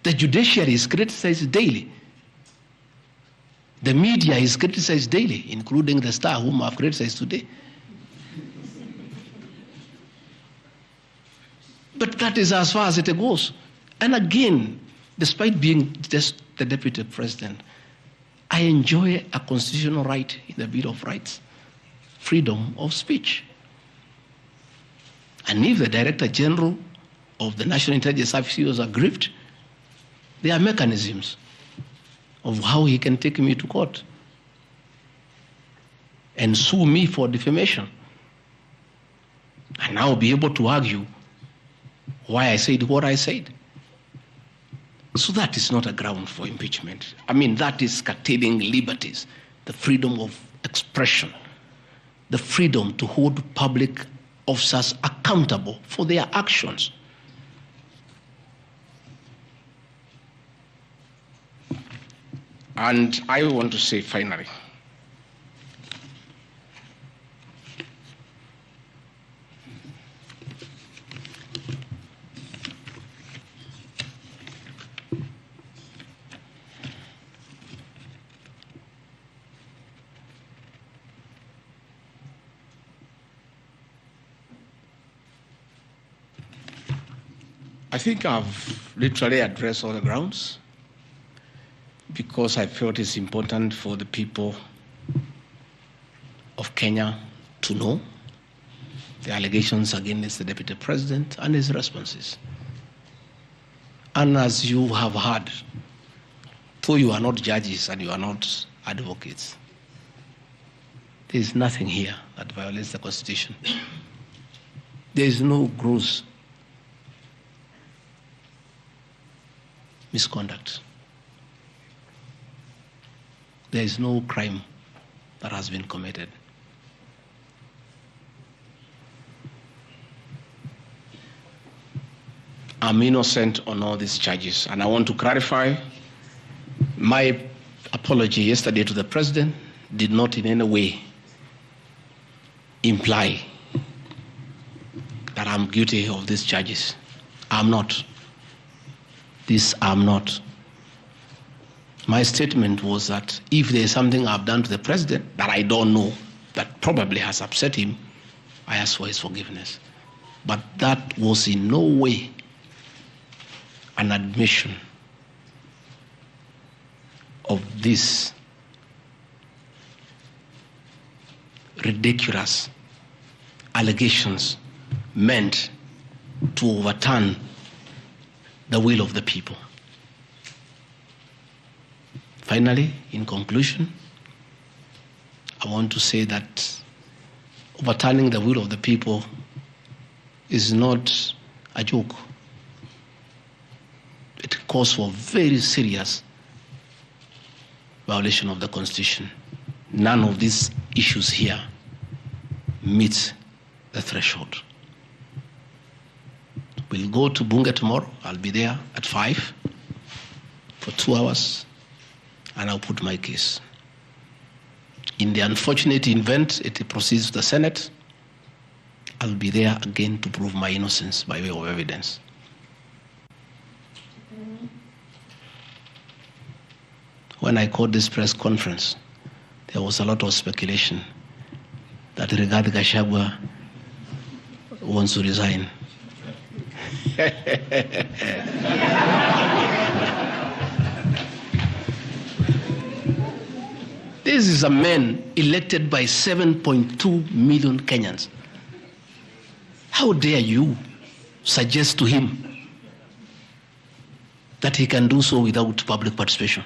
The judiciary is criticized daily. The media is criticized daily, including the Star, whom I've criticized today. But that is as far as it goes. And again, despite being just the Deputy President, I enjoy a constitutional right in the Bill of Rights, freedom of speech. And if the Director General of the National Intelligence Service was aggrieved, there are mechanisms of how he can take me to court and sue me for defamation. And I'll be able to argue why I said what I said. So that is not a ground for impeachment. I mean, that is curtailing liberties, the freedom of expression, the freedom to hold public officers accountable for their actions. And I want to say finally, I think I've literally addressed all the grounds because I felt it's important for the people of Kenya to know the allegations against the Deputy President and his responses. And as you have heard, though you are not judges and you are not advocates, there is nothing here that violates the Constitution. There is no gross misconduct. There is no crime that has been committed. I'm innocent on all these charges. And I want to clarify, my apology yesterday to the president did not in any way imply that I'm guilty of these charges. I'm not. I'm not. My statement was that if there is something I've done to the president that I don't know, that probably has upset him, I ask for his forgiveness. But that was in no way an admission of this ridiculous allegations meant to overturn the will of the people. Finally, in conclusion, I want to say that overturning the will of the people is not a joke. It calls for very serious violation of the Constitution. None of these issues here meets the threshold. We'll go to Bunge tomorrow. I'll be there at 5 for 2 hours, and I'll put my case. In the unfortunate event it proceeds to the Senate, I'll be there again to prove my innocence by way of evidence. When I called this press conference, there was a lot of speculation that Rigathi Gachagua wants to resign. This is a man elected by 7.2 million Kenyans. How dare you suggest to him that he can do so without public participation?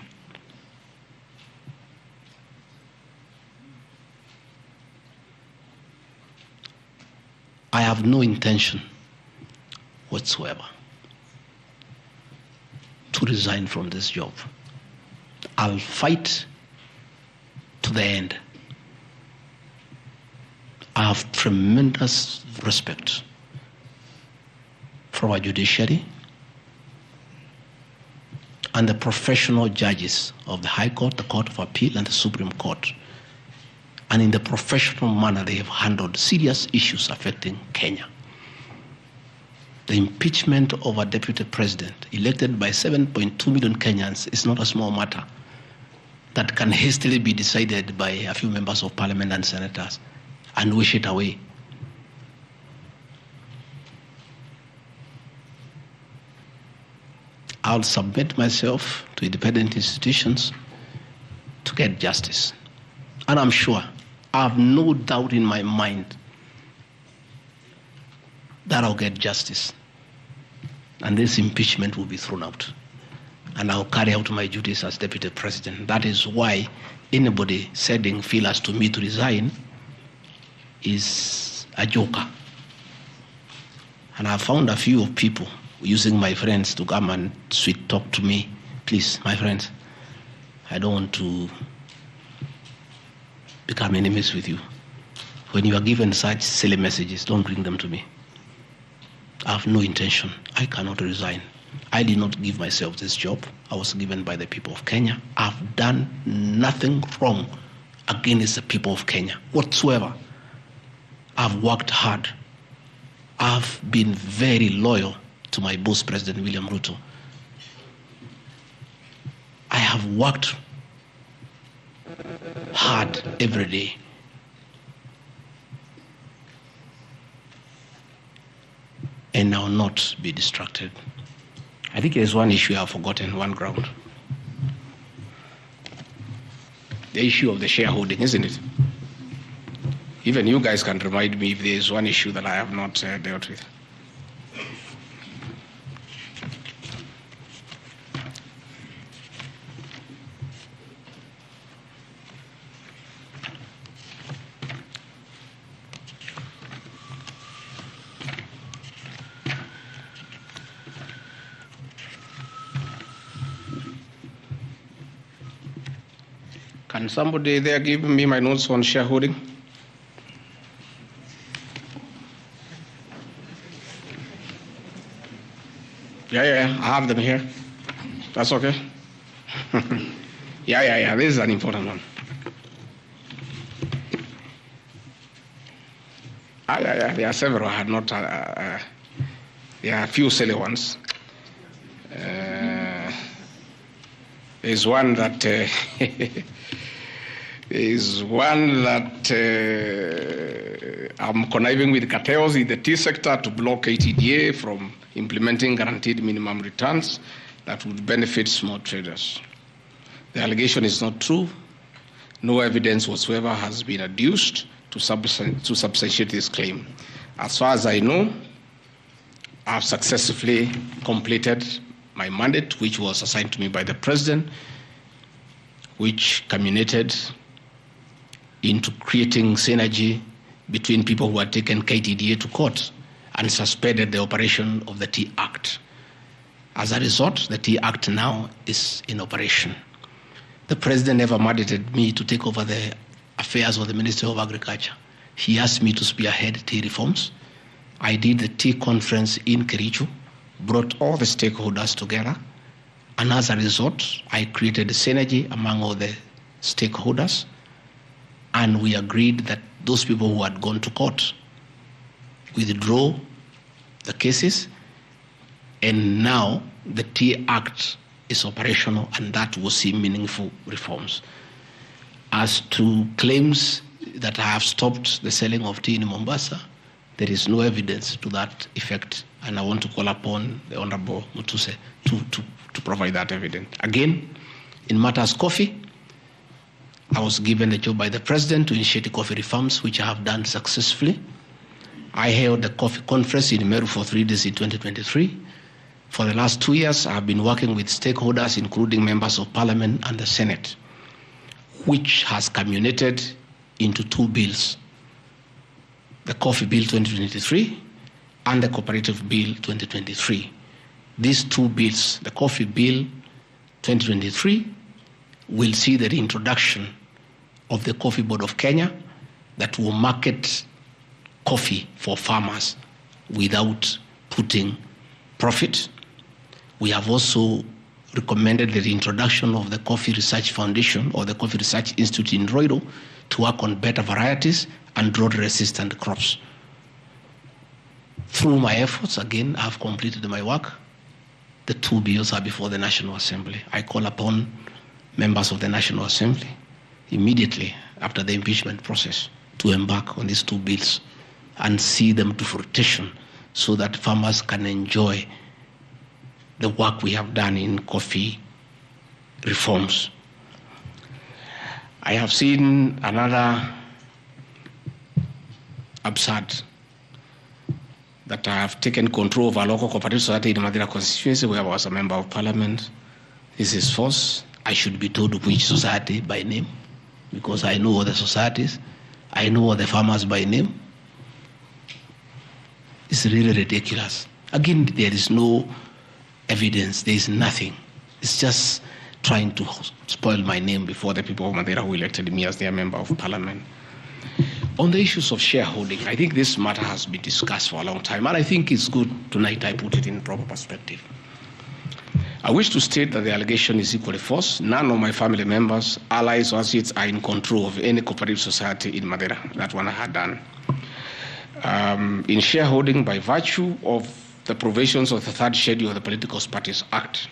I have no intention whatsoever to resign from this job. I'll fight to the end. I have tremendous respect for our judiciary and the professional judges of the High Court, the Court of Appeal, and the Supreme Court. And in the professional manner, they have handled serious issues affecting Kenya. The impeachment of a deputy president elected by 7.2 million Kenyans is not a small matter that can hastily be decided by a few members of parliament and senators and wish it away. I'll submit myself to independent institutions to get justice. And I'm sure, I have no doubt in my mind that I'll get justice. And this impeachment will be thrown out. And I'll carry out my duties as deputy president. That is why anybody sending feelers to me to resign is a joker. And I found a few people using my friends to come and sweet talk to me. Please, my friends, I don't want to become enemies with you. When you are given such silly messages, don't bring them to me. I have no intention. I cannot resign. I did not give myself this job. I was given by the people of Kenya. I've done nothing wrong against the people of Kenya whatsoever. I've worked hard. I've been very loyal to my boss, President William Ruto. I have worked hard every day. And I will not be distracted. I think there's one issue I've forgotten, one ground. The issue of the shareholding, isn't it? Even you guys can remind me if there's one issue that I have not dealt with. Can somebody there give me my notes on shareholding? Yeah, I have them here. That's okay. Yeah. This is an important one. Yeah. There are several. I had not. There are a few silly ones. There's one that. I'm conniving with cartels in the tea sector to block ATDA from implementing guaranteed minimum returns that would benefit small traders. The allegation is not true. No evidence whatsoever has been adduced to substantiate this claim. As far as I know, I've successfully completed my mandate, which was assigned to me by the President, which culminated into creating synergy between people who had taken KTDA to court and suspended the operation of the Tea Act. As a result, the Tea Act now is in operation. The President never mandated me to take over the affairs of the Ministry of Agriculture. He asked me to spearhead tea reforms. I did the tea conference in Kericho, brought all the stakeholders together, and as a result, I created a synergy among all the stakeholders, and we agreed that those people who had gone to court withdraw the cases, and now the Tea Act is operational, and that will see meaningful reforms. As to claims that I have stopped the selling of tea in Mombasa, there is no evidence to that effect, and I want to call upon the Honorable Mutuse to provide that evidence. Again, in matters coffee, I was given a job by the President to initiate coffee reforms, which I have done successfully. I held the coffee conference in Meru for 3 days in 2023. For the last 2 years, I have been working with stakeholders, including members of Parliament and the Senate, which has culminated into 2 bills, the Coffee Bill 2023 and the Cooperative Bill 2023. These 2 bills, the Coffee Bill 2023, will see the reintroduction of the Coffee Board of Kenya that will market coffee for farmers without putting profit. We have also recommended the reintroduction of the Coffee Research Foundation or the Coffee Research Institute in Roiro to work on better varieties and drought-resistant crops. Through my efforts, again, I have completed my work. The 2 bills are before the National Assembly. I call upon members of the National Assembly immediately after the impeachment process to embark on these 2 bills and see them to fruition so that farmers can enjoy the work we have done in coffee reforms. I have seen another absurd, that I have taken control of a local cooperative society in Madira constituency where I was a member of Parliament. This is false. I should be told which society by name, because I know all the societies. I know all the farmers by name. It's really ridiculous. Again, there is no evidence. There is nothing. It's just trying to spoil my name before the people of Madeira who elected me as their member of Parliament. On the issues of shareholding, I think this matter has been discussed for a long time, and I think it's good tonight I put it in proper perspective. I wish to state that the allegation is equally false. None of my family members, allies, or associates are in control of any cooperative society in Madeira. That one I had done. In shareholding by virtue of the provisions of the 3rd schedule of the Political Parties Act,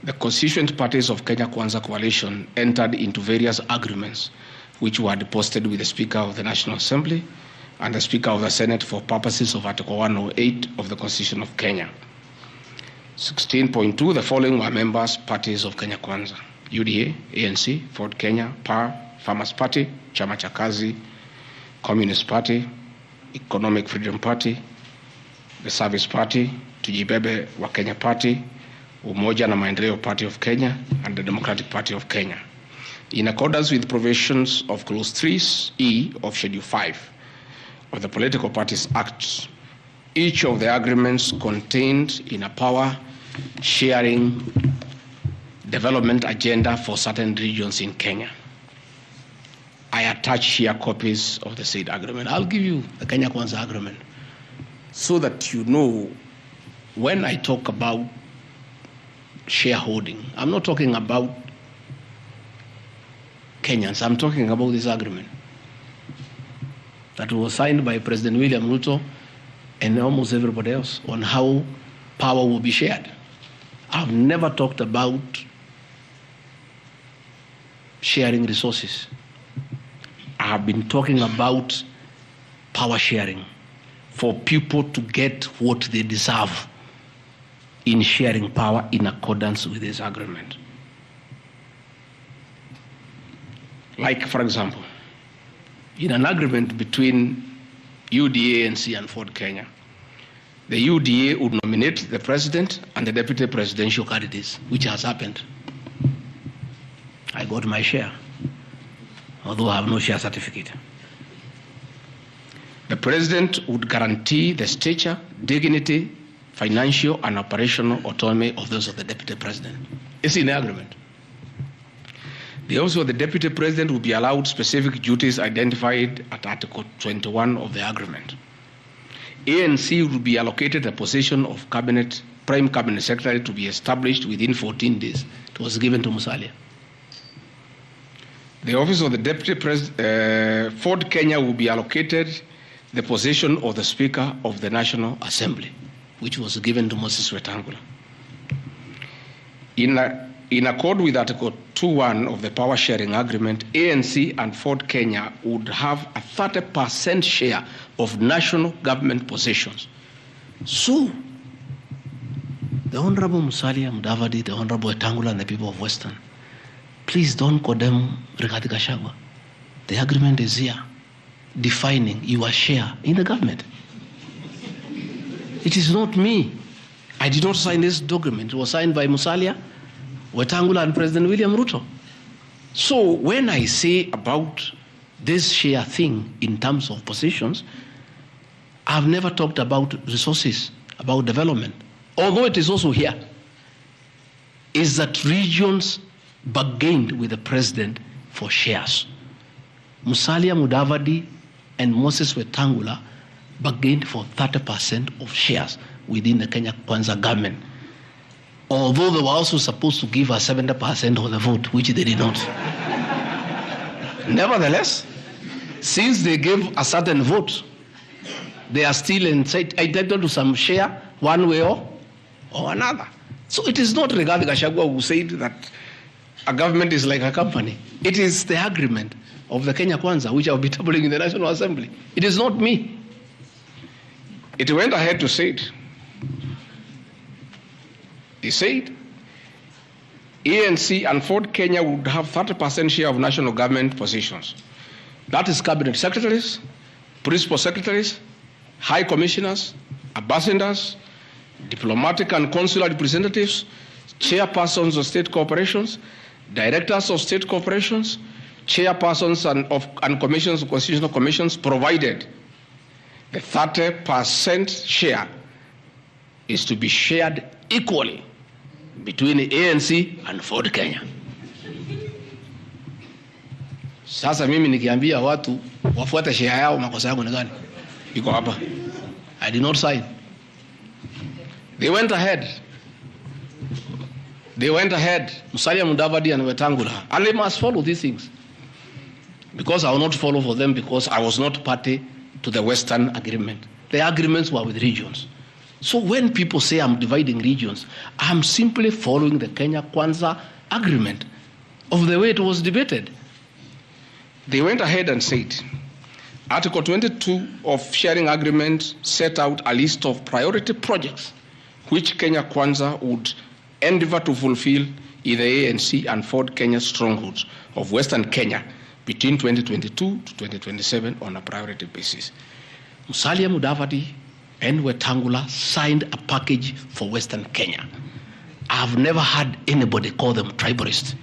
the constituent parties of Kenya Kwanza Coalition entered into various agreements which were deposited with the Speaker of the National Assembly and the Speaker of the Senate for purposes of Article 108 of the Constitution of Kenya. 16.2, the following were members, parties of Kenya Kwanza: UDA, ANC, Ford Kenya, PAR, Farmers Party, Chama cha Kazi, Communist Party, Economic Freedom Party, the Service Party, Tujibebe wa Kenya Party, Umoja na Maendeleo Party of Kenya, and the Democratic Party of Kenya. In accordance with provisions of Clause 3E of Schedule 5 of the Political Parties Act, each of the agreements contained in a power-sharing development agenda for certain regions in Kenya. I attach here copies of the said agreement. I'll give you the Kenya Kwanza agreement so that you know when I talk about shareholding, I'm not talking about Kenyans. I'm talking about this agreement that was signed by President William Ruto and almost everybody else on how power will be shared. I've never talked about sharing resources. I've been talking about power sharing for people to get what they deserve in sharing power in accordance with this agreement. Like, for example, in an agreement between UDA, ANC, and Ford Kenya, the UDA would nominate the president and the deputy presidential candidates, which has happened. I got my share, although I have no share certificate. The president would guarantee the stature, dignity, financial and operational autonomy of those of the deputy president. It's in the agreement. The office of the deputy president will be allowed specific duties identified at Article 21 of the agreement. ANC will be allocated a position of prime cabinet secretary to be established within 14 days. It was given to Musalia. The office of the deputy president, Ford Kenya will be allocated the position of the Speaker of the National Assembly, which was given to Moses Wetangula. In accord with Article 2.1 of the Power Sharing Agreement, ANC and Ford Kenya would have a 30% share of national government positions. So, the Honorable Musalia Mudavadi, the Honorable Wetangula, and the people of Western, please don't condemn Rigathi Gachagua. The agreement is here, defining your share in the government. It is not me. I did not sign this document. It was signed by Musalia, Wetangula, and President William Ruto. So when I say about this share thing in terms of positions, I've never talked about resources, about development. Although it is also here, is that regions bargained with the president for shares. Musalia Mudavadi and Moses Wetangula bargained for 30% of shares within the Kenya Kwanza government. Although they were also supposed to give us 70% of the vote, which they did not. Nevertheless, since they gave a certain vote, they are still entitled to some share one way or another. So it is not Rigathi Gachagua who said that a government is like a company. It is the agreement of the Kenya Kwanza, which I'll be tabling in the National Assembly. It is not me. It went ahead to say it. He said, ANC and Ford Kenya would have 30% share of national government positions. That is cabinet secretaries, principal secretaries, high commissioners, ambassadors, diplomatic and consular representatives, chairpersons of state corporations, directors of state corporations, chairpersons and commissions of constitutional commissions, provided the 30% share is to be shared equally between the ANC and Ford Kenya. Sasa mimi nikiambia watu wafuate share yao, makosa yangu ni gani? Iko hapa. I did not sign. They went ahead, Musalia Mudavadi and Wetangula, and they must follow these things. Because I will not follow for them because I was not party to the Western agreement. The agreements were with regions. So when people say I'm dividing regions, I'm simply following the Kenya Kwanza agreement of the way it was debated. They went ahead and said, Article 22 of sharing agreement set out a list of priority projects which Kenya Kwanza would endeavor to fulfill in the ANC and Ford Kenya strongholds of Western Kenya between 2022 to 2027 on a priority basis. Musalia Mudavadi and Wetangula signed a package for Western Kenya. I've never had anybody call them tribalists,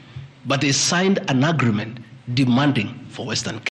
but they signed an agreement demanding for Western Kenya.